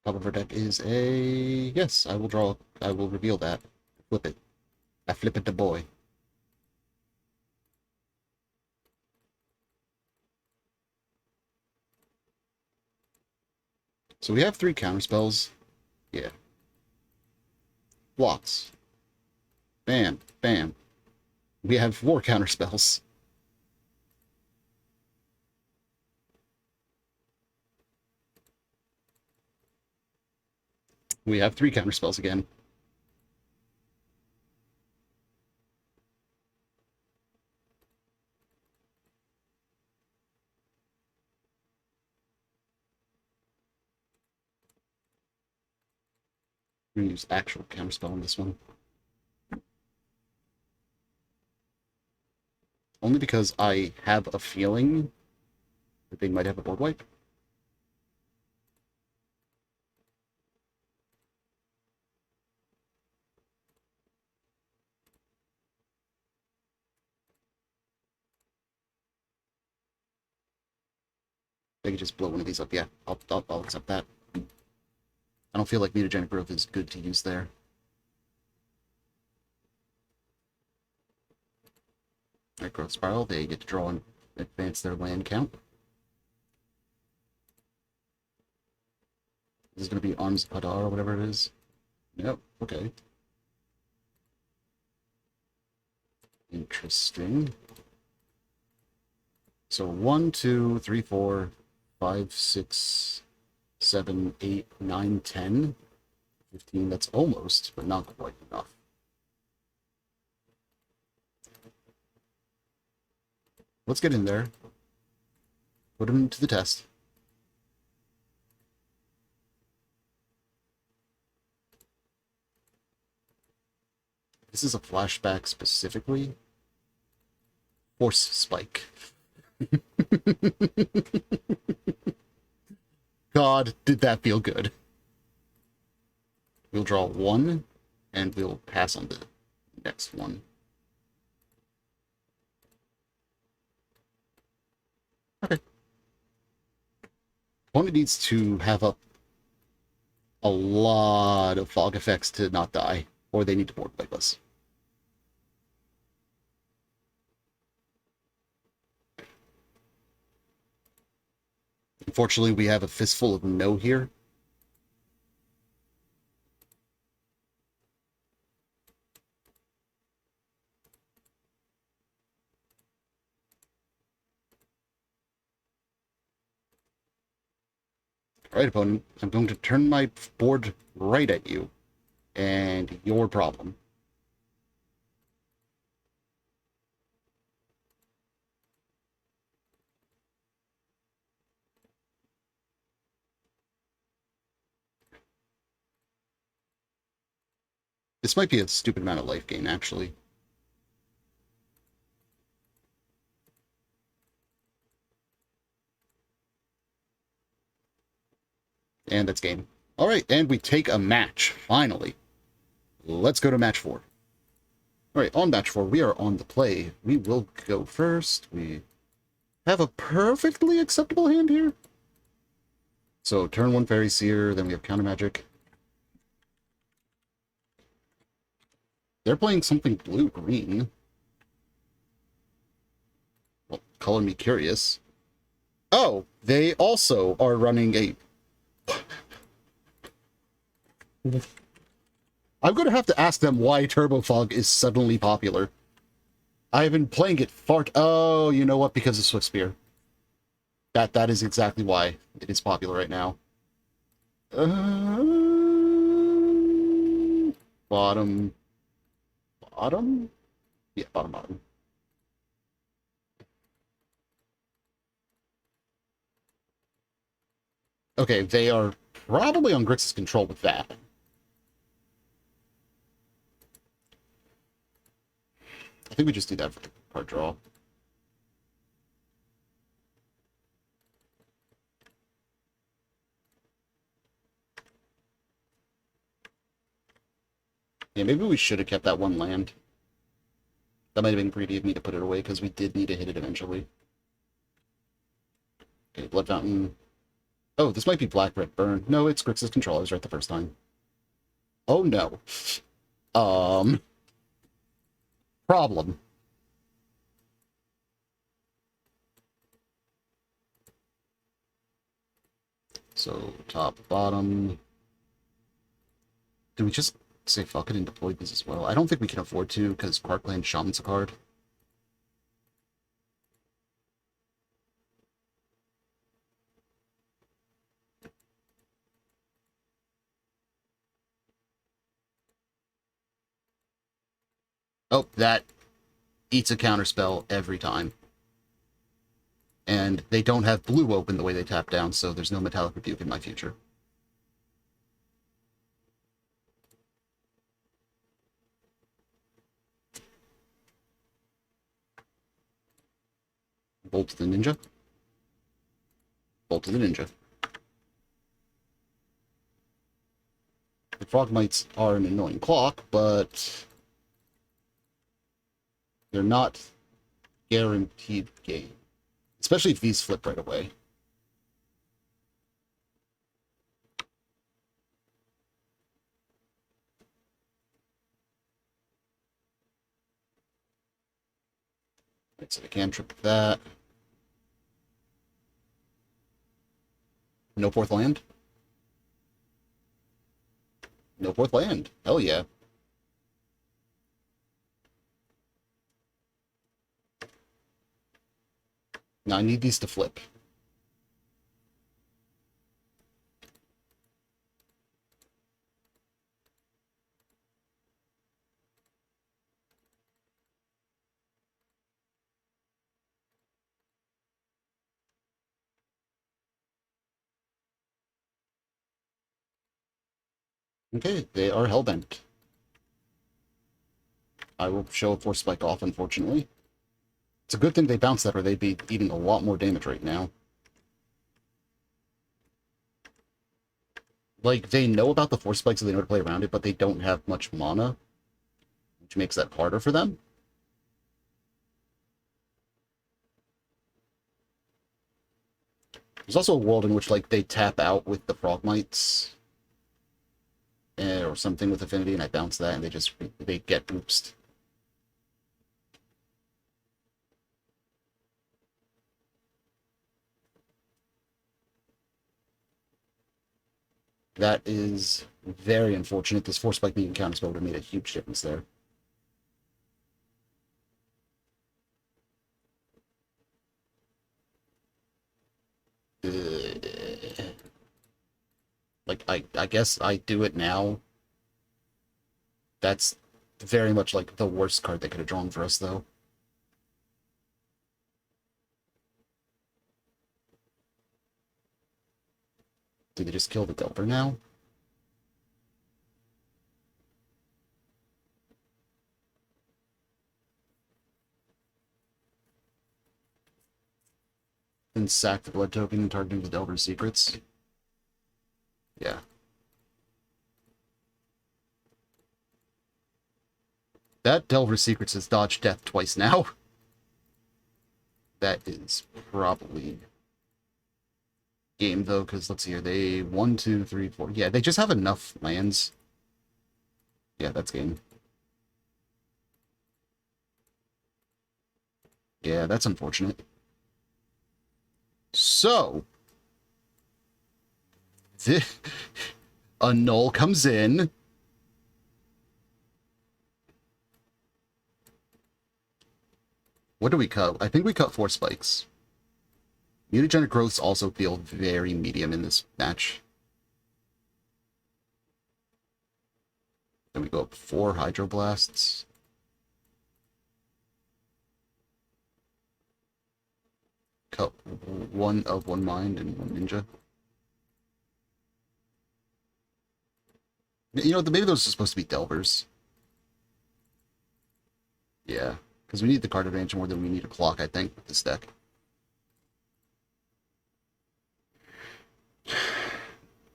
Top of our deck is a... Yes, I will draw... I will reveal that. Flip it. I flip it to boy. So we have 3 counterspells. Yeah. Blocks. Bam. Bam. We have 4 counterspells. We have 3 counterspells again. I'm going to use actual counterspell on this one. Only because I have a feeling that they might have a board wipe. They could just blow one of these up. Yeah, I'll accept that. I don't feel like mutagenic growth is good to use there. Alright, growth spiral. They get to draw and advance their land count. This is going to be Arms Padar or whatever it is. Yep, okay. Interesting. So 1, 2, 3, 4, 5, 6, 7, 8, 9, 10, 15. That's almost, but not quite enough. Let's get in there. Put him to the test. This is a flashback specifically. Force Spike. God, did that feel good. We'll draw 1, and we'll pass on the next one. Okay. Opponent needs to have up a lot of fog effects to not die, or they need to board wipe us. Unfortunately, we have a fistful of no here. Alright, opponent, I'm going to turn my board right at you, and your problem. This might be a stupid amount of life gain, actually. And that's game. Alright, and we take a match, finally. Let's go to match 4. Alright, on match 4, we are on the play. We will go first. We have a perfectly acceptable hand here. So, turn 1 Fairy Seer, then we have Countermagic. They're playing something blue-green. Well, color me curious. Oh, they also are running a... I'm going to have to ask them why Turbo Fog is suddenly popular. I've been playing it far... Oh, you know what? Because of Swift Spear. That is exactly why it is popular right now. Bottom... Bottom? Yeah, bottom. Okay, they are probably on Grixis control with that. I think we just do that for the card draw. Yeah, maybe we should have kept that one land. That might have been greedy of me to put it away, because we did need to hit it eventually. Okay, Blood Fountain. Oh, this might be Black-Red Burn. No, it's Grixis Control. I was right the first time. Oh, no. Problem. So, top, bottom. Do we just say fuck it and deploy these as well? I don't think we can afford to, because Parkland Shaman's a card. Oh, that eats a counterspell every time. And they don't have blue open the way they tap down, so there's no Metallic Rebuke in my future. Bolt to the Ninja. Bolt to the Ninja. The Frogmites are an annoying clock, but they're not guaranteed game. Especially if these flip right away. Right, so I can trip that. No fourth land? No fourth land. Hell yeah. Now I need these to flip. Okay, they are hellbent. I will show a Force Spike off, unfortunately. It's a good thing they bounced that, or they'd be eating a lot more damage right now. Like, they know about the Force Spike, so they know to play around it, but they don't have much mana, which makes that harder for them. There's also a world in which, like, they tap out with the Frogmites, or something with Affinity, and I bounce that, and they get oopsed. That is very unfortunate. This Force Spike being Counterspell would have made a huge difference there. Like, I guess I do it now. That's very much like the worst card they could have drawn for us, though. Do they just kill the Delver now? And sack the Blood Token and targeting the Delver's secrets? Yeah. That Delver's secrets has dodged death twice now. That is probably game, though, because let's see here. They 1, 2, 3, 4. Yeah, they just have enough lands. Yeah, that's game. Yeah, that's unfortunate. So, a null comes in. What do we cut? I think we cut 4 spikes. Mutagenic growths also feel very medium in this match. Then we go up 4 Hydroblasts. Cut 1 of 1 Mind and 1 Ninja. You know, maybe those are supposed to be Delvers. Yeah. Because we need the card advantage more than we need a clock, I think, with this deck.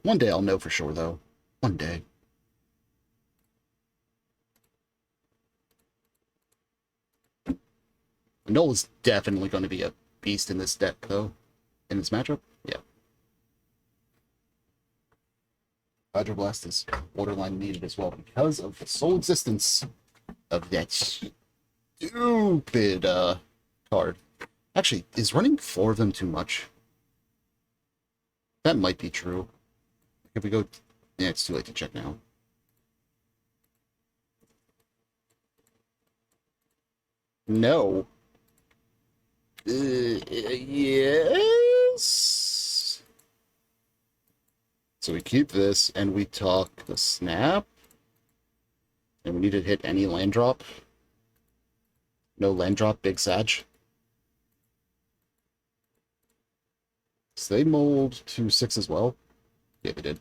One day I'll know for sure, though. One day. Null is definitely going to be a beast in this deck, though. In this matchup? Yeah. Hydroblast is borderline needed as well because of the sole existence of that stupid card. Actually, is running 4 of them too much? That might be true. If we go... Yeah, it's too late to check now. No. Yes. So we keep this, and we talk the snap. And we need to hit any land drop. No land drop, big Sag. So they mold to 6 as well. Yeah, they did.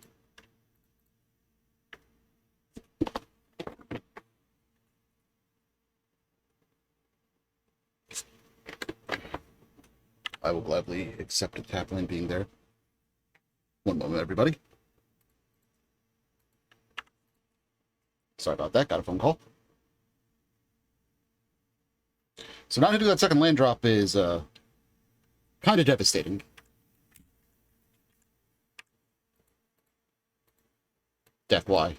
I will gladly accept a tap lane being there. One moment, everybody. Sorry about that, got a phone call. So not hitting that second land drop is kind of devastating. Deck, why?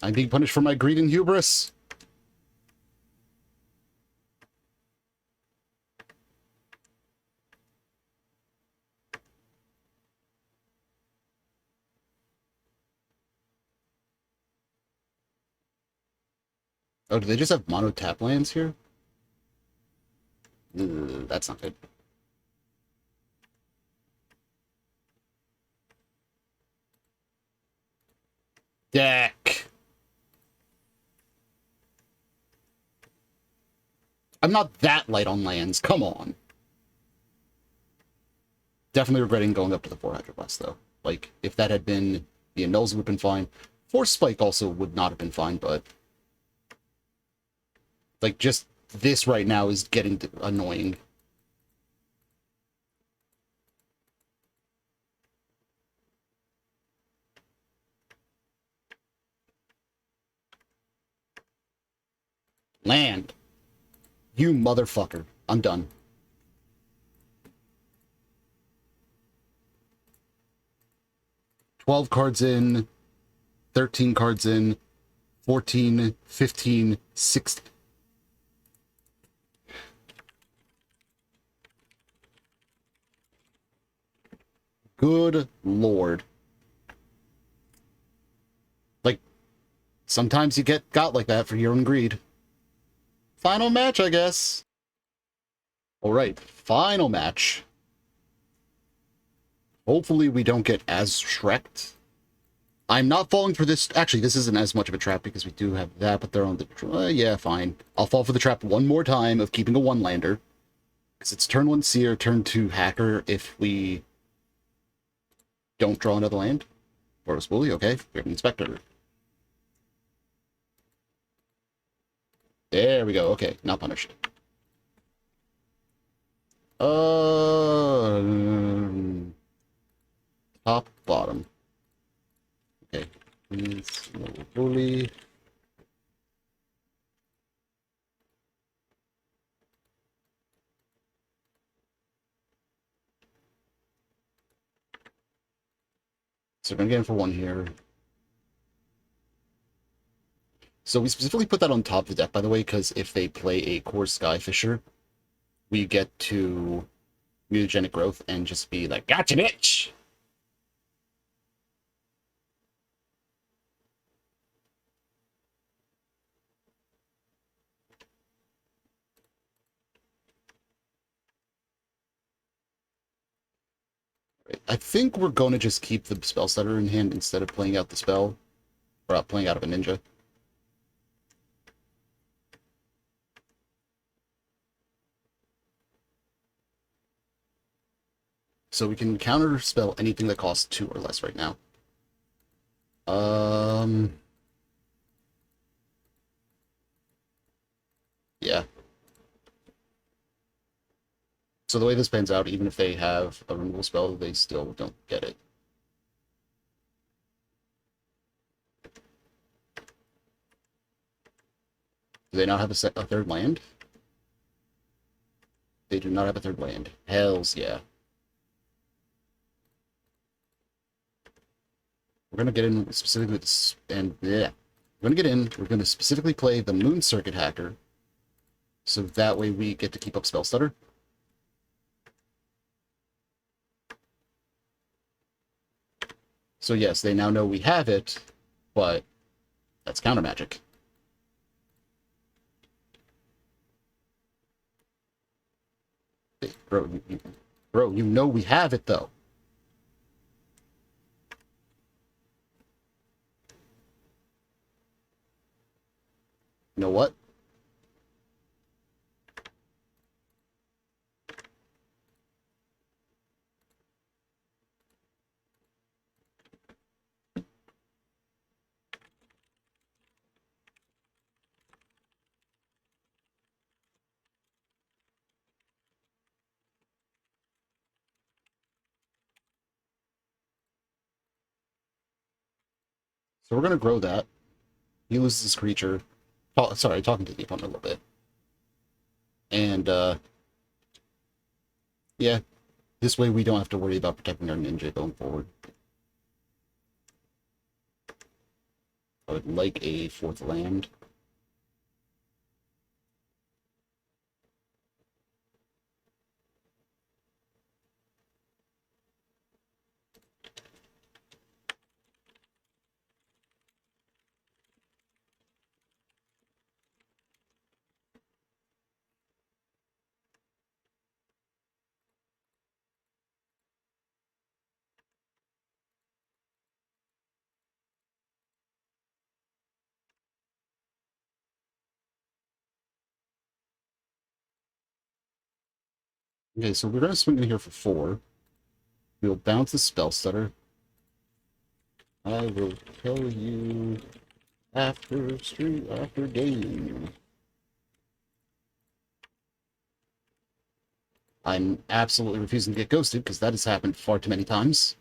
I'm being punished for my greed and hubris. Oh, do they just have mono tap lands here? Ugh, that's not good. Deck. I'm not that light on lands. Come on. Definitely regretting going up to the 4 Hydroblast, though. Like, if that had been... The Nulls would have been fine. Force Spike also would not have been fine, but... Like, just this right now is getting annoying. Land. You motherfucker. I'm done. $12 cards in, 13 cards in, 14, 15, 16. Good lord. Like, sometimes you get got like that for your own greed. Final match, I guess. Alright, final match. Hopefully we don't get as Shrek'd. I'm not falling for this. Actually, this isn't as much of a trap because we do have that, but they're on the... yeah, fine. I'll fall for the trap one more time of keeping a one-lander. Because it's turn 1 Seer, turn 2 Hacker if we don't draw another land. Or a Spoolie, okay. We have an Inspector. There we go. Okay, now punished. Top, bottom. Okay. Please, no bully. So we're going to get in for 1 here. So we specifically put that on top of the deck, by the way, because if they play a core Skyfisher, we get to mutagenic growth and just be like, gotcha, bitch! I think we're going to just keep the Spellstutter in hand instead of playing out the spell. Or playing out of a ninja. So we can counterspell anything that costs 2 or less right now. So the way this pans out, even if they have a removal spell, they still don't get it. Do they not have a third land? They do not have a third land. Hells yeah. We're going to get in specifically with this, and yeah. We're going to get in, we're going to specifically play the Moon Circuit Hacker, so that way we get to keep up Spellstutter. So yes, they now know we have it, but that's counter magic. Bro, you know we have it, though. You know what? So we're going to grow that. He loses his creature. Oh, sorry, talking to the opponent a little bit. And, yeah. This way we don't have to worry about protecting our ninja going forward. I would like a fourth land. Okay, so we're going to swing in here for 4. We'll bounce the Spellstutter. I will tell you after game. I'm absolutely refusing to get ghosted, because that has happened far too many times.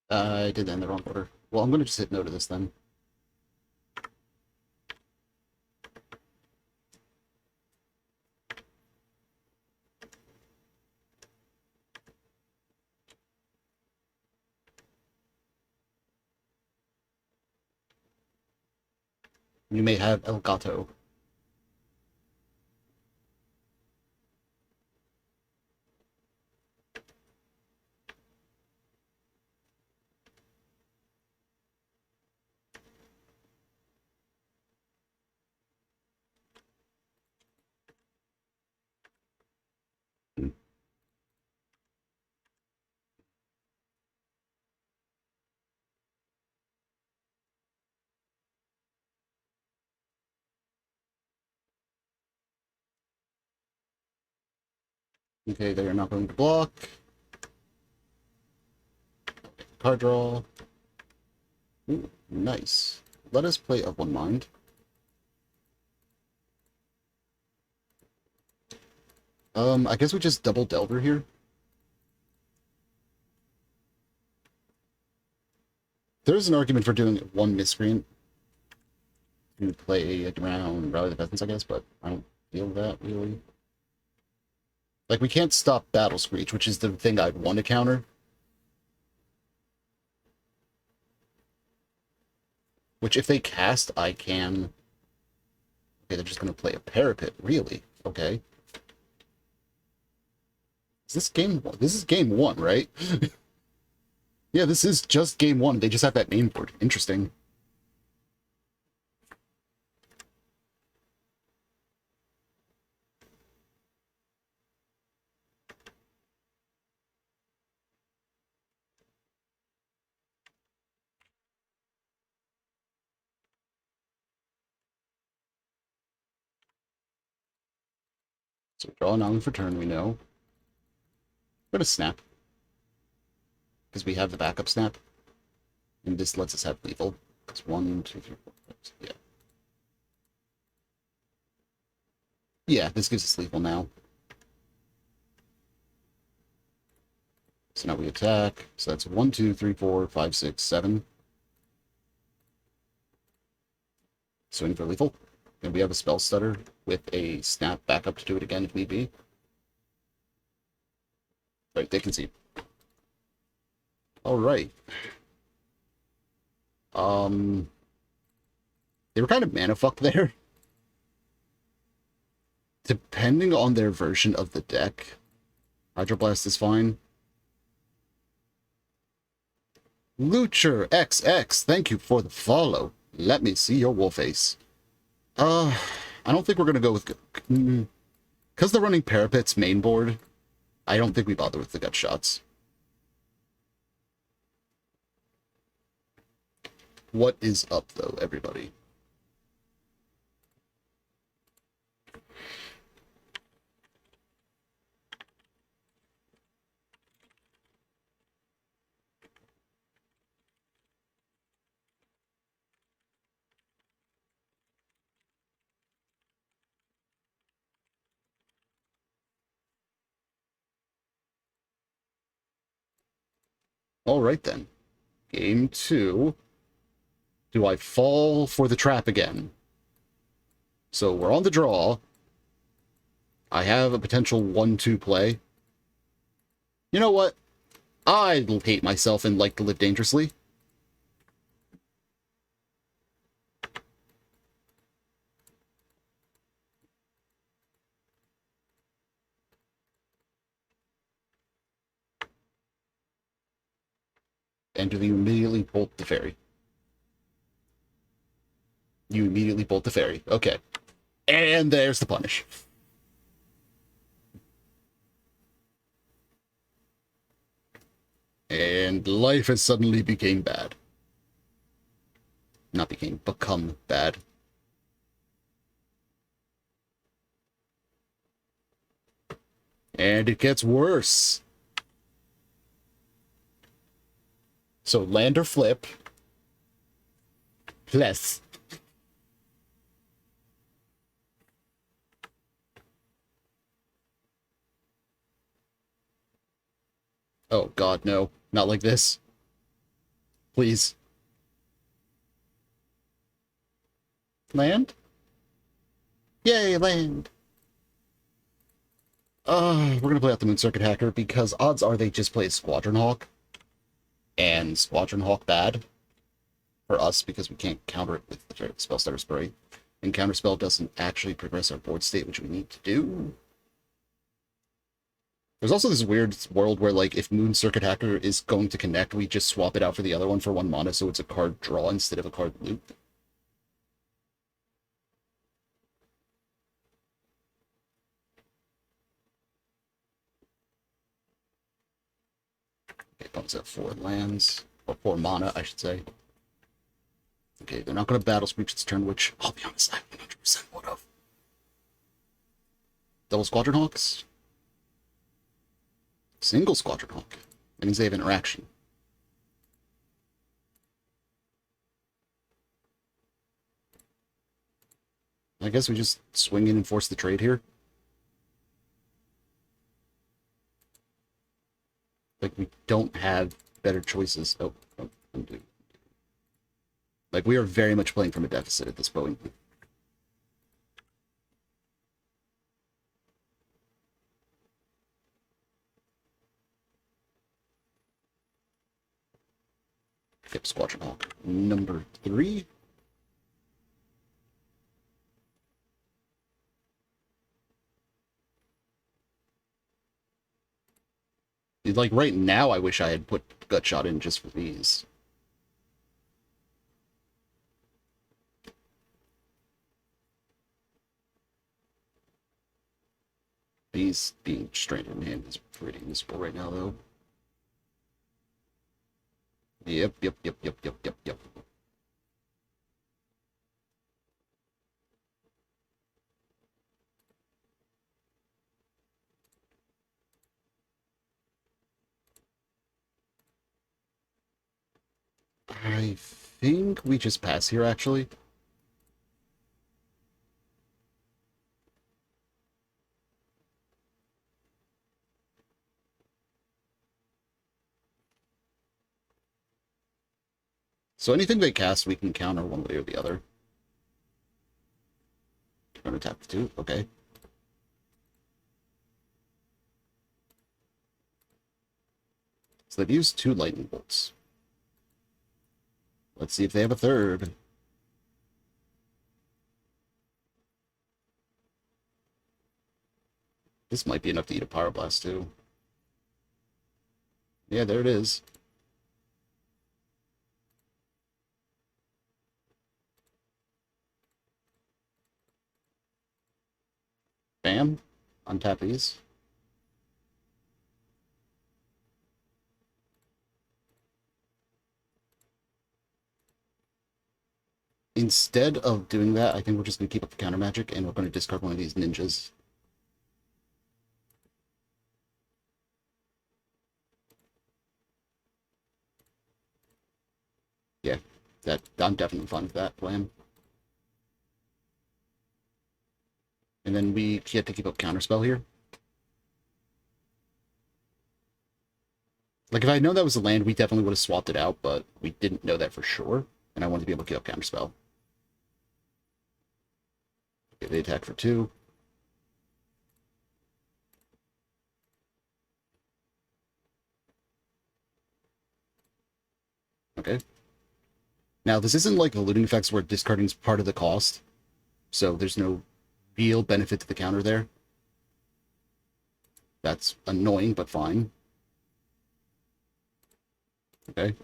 I did that in the wrong order. Well, I'm going to just hit no to this then. You may have El Gato. Okay, they are not going to block. Card draw. Ooh, nice. Let us play Of One Mind. I guess we just double Delver here. There's an argument for doing one miscreant to play around Rally the Peasants, I guess, but I don't feel that, really. Like, we can't stop Battle Screech, which is the thing I'd want to counter. Which, if they cast, I can... Okay, they're just going to play a Parapet, really? Okay. Is this game one? This is game 1, right? Yeah, this is just game 1. They just have that main board. Interesting. So we draw an island for turn, we know. We're going to snap. Because we have the backup snap. And this lets us have lethal. It's 1, 2, 3, 4, 5, 6, yeah. Yeah, this gives us lethal now. So now we attack. So that's 1, 2, 3, 4, 5, 6, 7. Swing for lethal. And we have a Spellstutter with a snap backup to do it again if need be. Right, they can see. Alright. They were kind of mana fucked there. Depending on their version of the deck, Hydroblast is fine. Lucher XX, thank you for the follow. Let me see your wolf face. I don't think we're gonna go with... Because they're running Parapet's main board, I don't think we bother with the gut shots. What is up, though, everybody? Alright then. Game 2. Do I fall for the trap again? So we're on the draw. I have a potential 1-2 play. You know what? I'll hate myself and like to live dangerously. And do you immediately bolt the fairy? You immediately bolt the fairy. Okay. And there's the punish. And life has suddenly become bad. Not become bad. And it gets worse. So land or flip. Plus. Oh god, no. Not like this. Please. Land? Yay, land! We're gonna play out the Moon Circuit Hacker because odds are they just play Squadron Hawk. And Squadron Hawk bad for us because we can't counter it with the Spellstutter Sprite. And Counterspell doesn't actually progress our board state, which we need to do. There's also this weird world where, like, if Moon Circuit Hacker is going to connect, we just swap it out for the other one for 1 mana, so it's a card draw instead of a card loop. Okay, opponents have 4 lands. Or 4 mana, I should say. Okay, they're not going to Battle Screech its turn, which, I'll be honest, I 100% would have. Double Squadron Hawks? Single Squadron Hawk. That means they have interaction. I guess we just swing in and force the trade here. Like, we don't have better choices. Oh, undo. Like, we are very much playing from a deficit at this point. Yep, Squadron Hawk. Number 3. Like, right now, I wish I had put Gutshot in just for these. These being stranded in hand is pretty useful right now, though. Yep. I think we just pass here, actually. So anything they cast, we can counter one way or the other. We're going to tap the 2, okay. So they've used 2 lightning bolts. Let's see if they have a third. This might be enough to eat a Pyroblast, too. Yeah, there it is. Bam. Untap these. Instead of doing that, I think we're just going to keep up the counter magic, and we're going to discard one of these ninjas. Yeah, I'm definitely fine with that plan. And then we get to keep up Counterspell here. Like, if I know that was a land, we definitely would have swapped it out, but we didn't know that for sure, and I wanted to be able to keep up Counterspell. Okay, they attack for 2. Okay. Now, this isn't like eluding effects where discarding is part of the cost, so there's no real benefit to the counter there. That's annoying, but fine. Okay.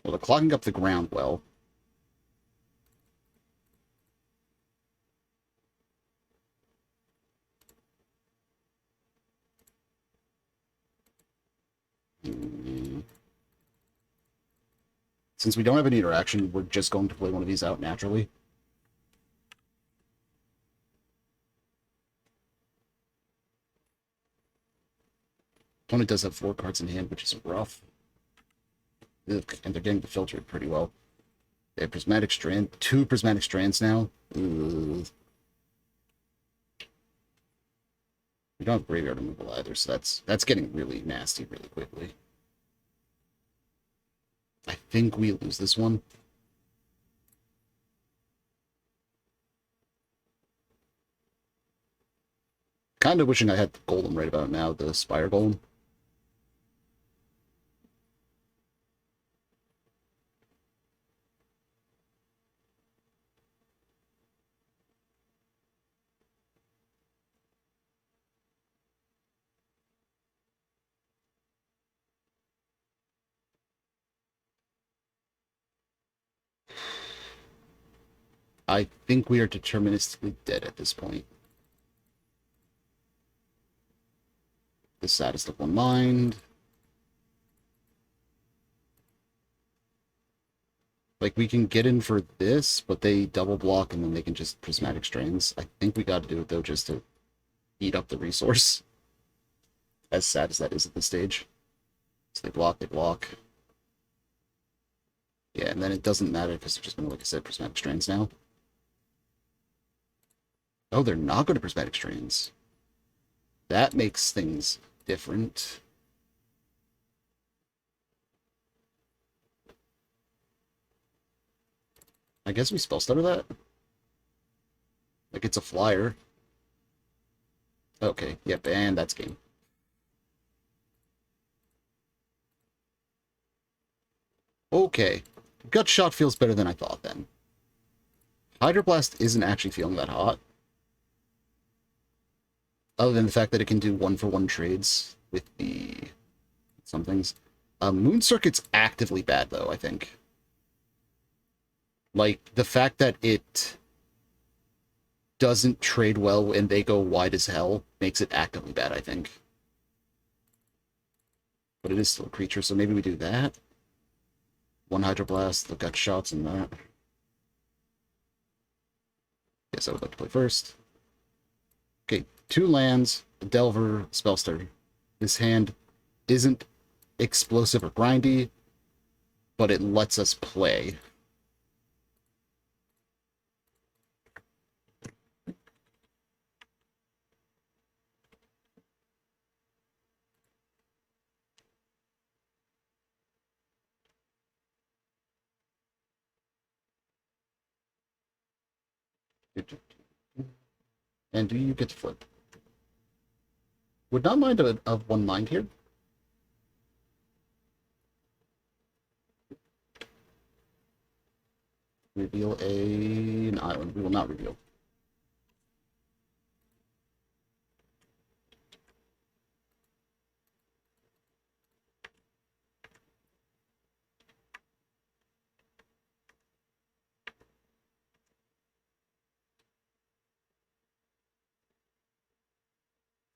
Well, they're clogging up the ground well. Since we don't have any interaction, we're just going to play one of these out naturally. Opponent does have 4 cards in hand, which is rough. Ugh, and they're getting filtered pretty well. They have Prismatic Strand, 2 Prismatic Strands now. Ugh. We don't have Graveyard removal either, so that's getting really nasty really quickly. I think we lose this one. Kind of wishing I had the Golem right about now, the Spire Golem. I think we are deterministically dead at this point. The saddest of one mind. Like, we can get in for this, but they double block and then they can just Prismatic Strands. I think we got to do it, though, just to eat up the resource. As sad as that is at this stage. So they block, they block. Yeah, and then it doesn't matter because they're just going to, like I said, Prismatic Strands now. Oh, they're not going to Prismatic Strands. That makes things different. I guess we Spellstutter that? Like, it's a flyer. Okay, yep, and that's game. Okay. Gut Shot feels better than I thought, then. Hydroblast isn't actually feeling that hot. Other than the fact that it can do 1-for-1 trades with the some things. Moon Circuit's actively bad, though, I think. Like, the fact that it doesn't trade well and they go wide as hell makes it actively bad, I think. But it is still a creature, so maybe we do that. 1 Hydroblast, the Gut Shots, and that. Yes, I would like to play first. Okay, 2 lands, a Delver, Spellstutter. This hand isn't explosive or grindy, but it lets us play. And do you get to flip? Would not mind of one mind here. Reveal an island. We will not reveal.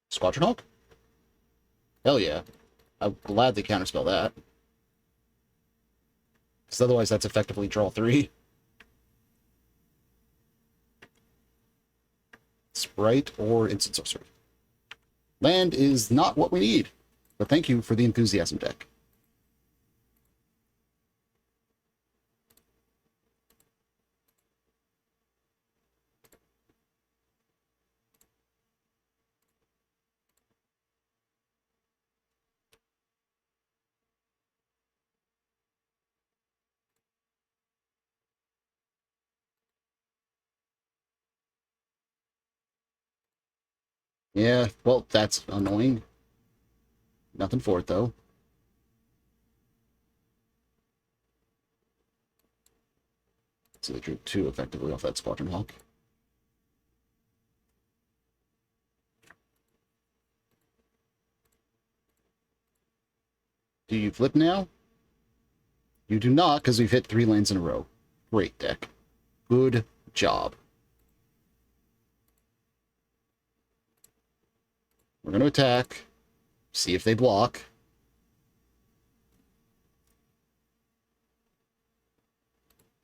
Squadron Hawk? Hell yeah. I'll gladly counterspell that. Because otherwise that's effectively draw 3. Sprite or instant sorcery. Land is not what we need, but thank you for the enthusiasm deck. Yeah, well, that's annoying. Nothing for it, though. So they drew 2 effectively off that Squadron Hawk. Do you flip now? You do not, because we've hit 3 lands in a row. Great deck. Good job. We're going to attack. See if they block.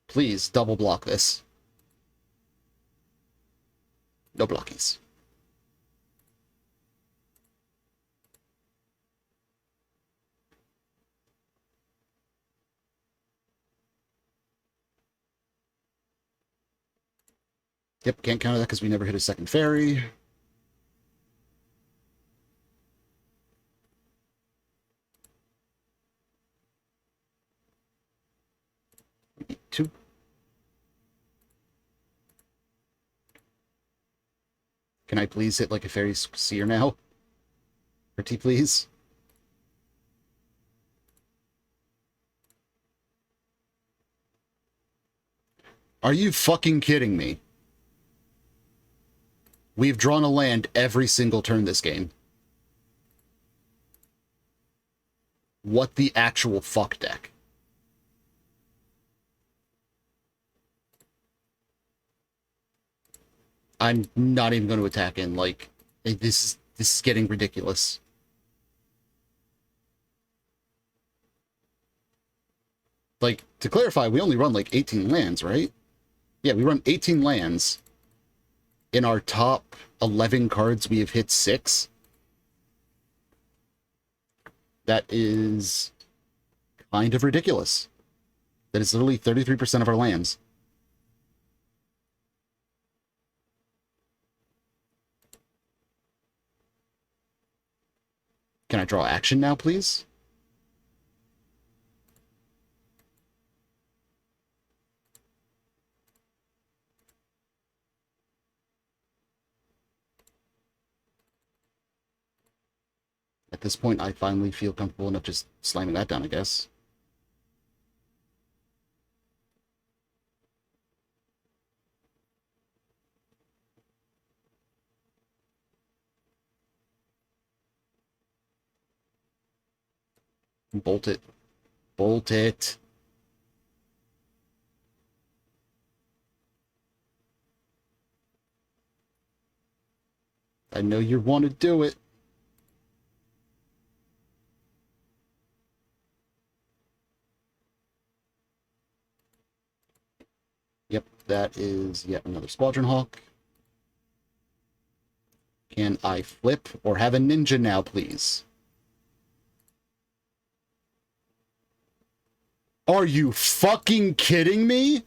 Please, double block this. No blockies. Yep, can't counter that because we never hit a second fairy. Two. Can I please hit like a fairy seer now? Pretty please. Are you fucking kidding me? We've drawn a land every single turn this game. What the actual fuck deck? I'm not even going to attack in. Like, this is getting ridiculous. Like, to clarify, we only run like 18 lands, right? Yeah, we run 18 lands. In our top 11 cards, we have hit 6. That is kind of ridiculous. That is literally 33% of our lands. Can I draw action now, please? At this point, I finally feel comfortable enough just slamming that down, I guess. Bolt it. Bolt it. I know you want to do it. Yep, that is yet another Squadron Hawk. Can I flip or have a ninja now, please? Are you fucking kidding me?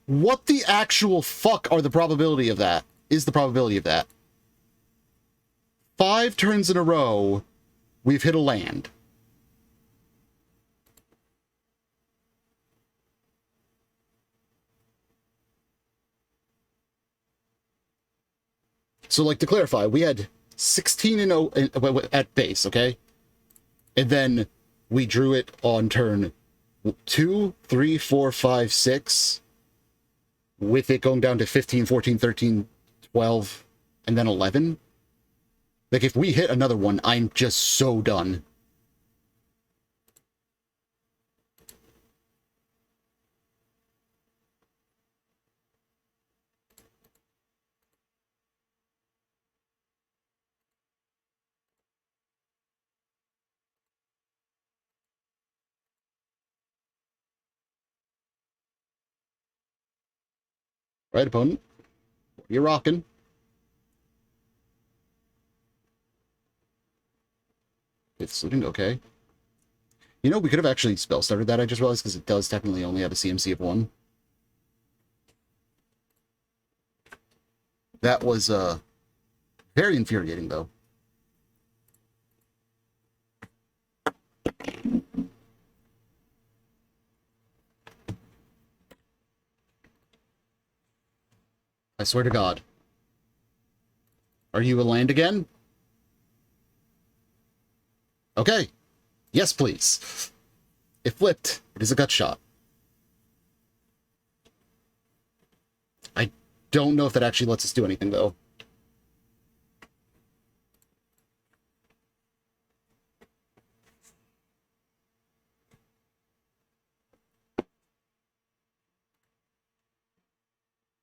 What the actual fuck are the probability of that? Is the probability of that? 5 turns in a row, we've hit a land. So, like, to clarify, we had 16 and 0 at base, okay? And then we drew it on turn 2, 3, 4, 5, 6, with it going down to 15, 14, 13, 12, and then 11. Like, if we hit another one, I'm just so done. Right, opponent? You're rocking. It's looking okay. You know, we could have actually spell started that, I just realized, because it does technically only have a CMC of 1. That was, very infuriating, though. I swear to God. Are you a land again? Okay. Yes, please. It flipped. It is a gut shot. I don't know if that actually lets us do anything, though.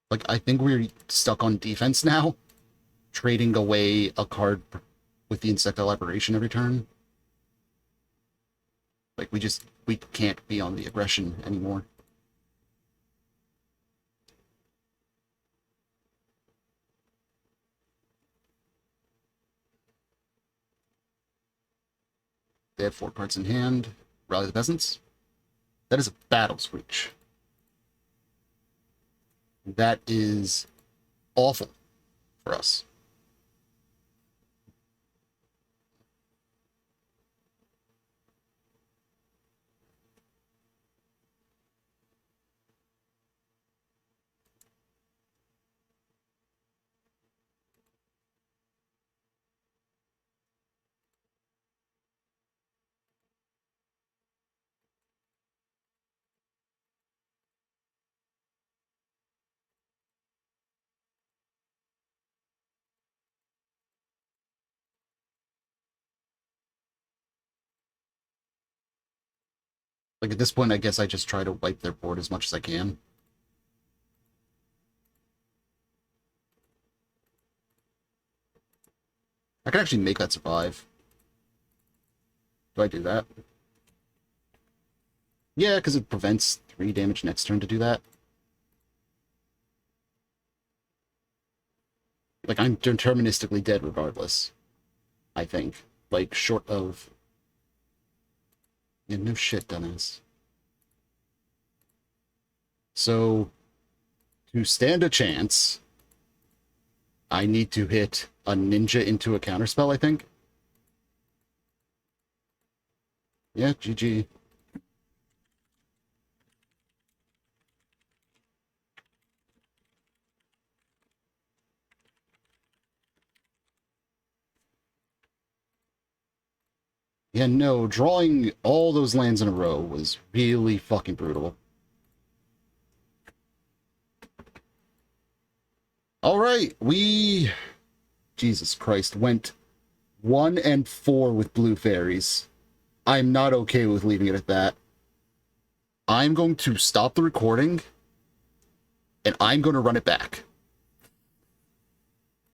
Like, I think we're stuck on defense now. Trading away a card with the Insectile Aberration every turn. Like, we can't be on the aggression anymore. They have 4 cards in hand. Rally the Peasants. That is a Battle Screech. That is awful for us. Like, at this point, I guess I just try to wipe their board as much as I can. I can actually make that survive. Do I do that? Yeah, because it prevents 3 damage next turn to do that. Like, I'm deterministically dead regardless. I think. Like, short of... Yeah, no shit, dumbass. So, to stand a chance, I need to hit a ninja into a counterspell, I think. Yeah, GG. Yeah, no, drawing all those lands in a row was really fucking brutal. All right, we... Jesus Christ, went 1 and 4 with blue fairies. I'm not okay with leaving it at that. I'm going to stop the recording, and I'm going to run it back.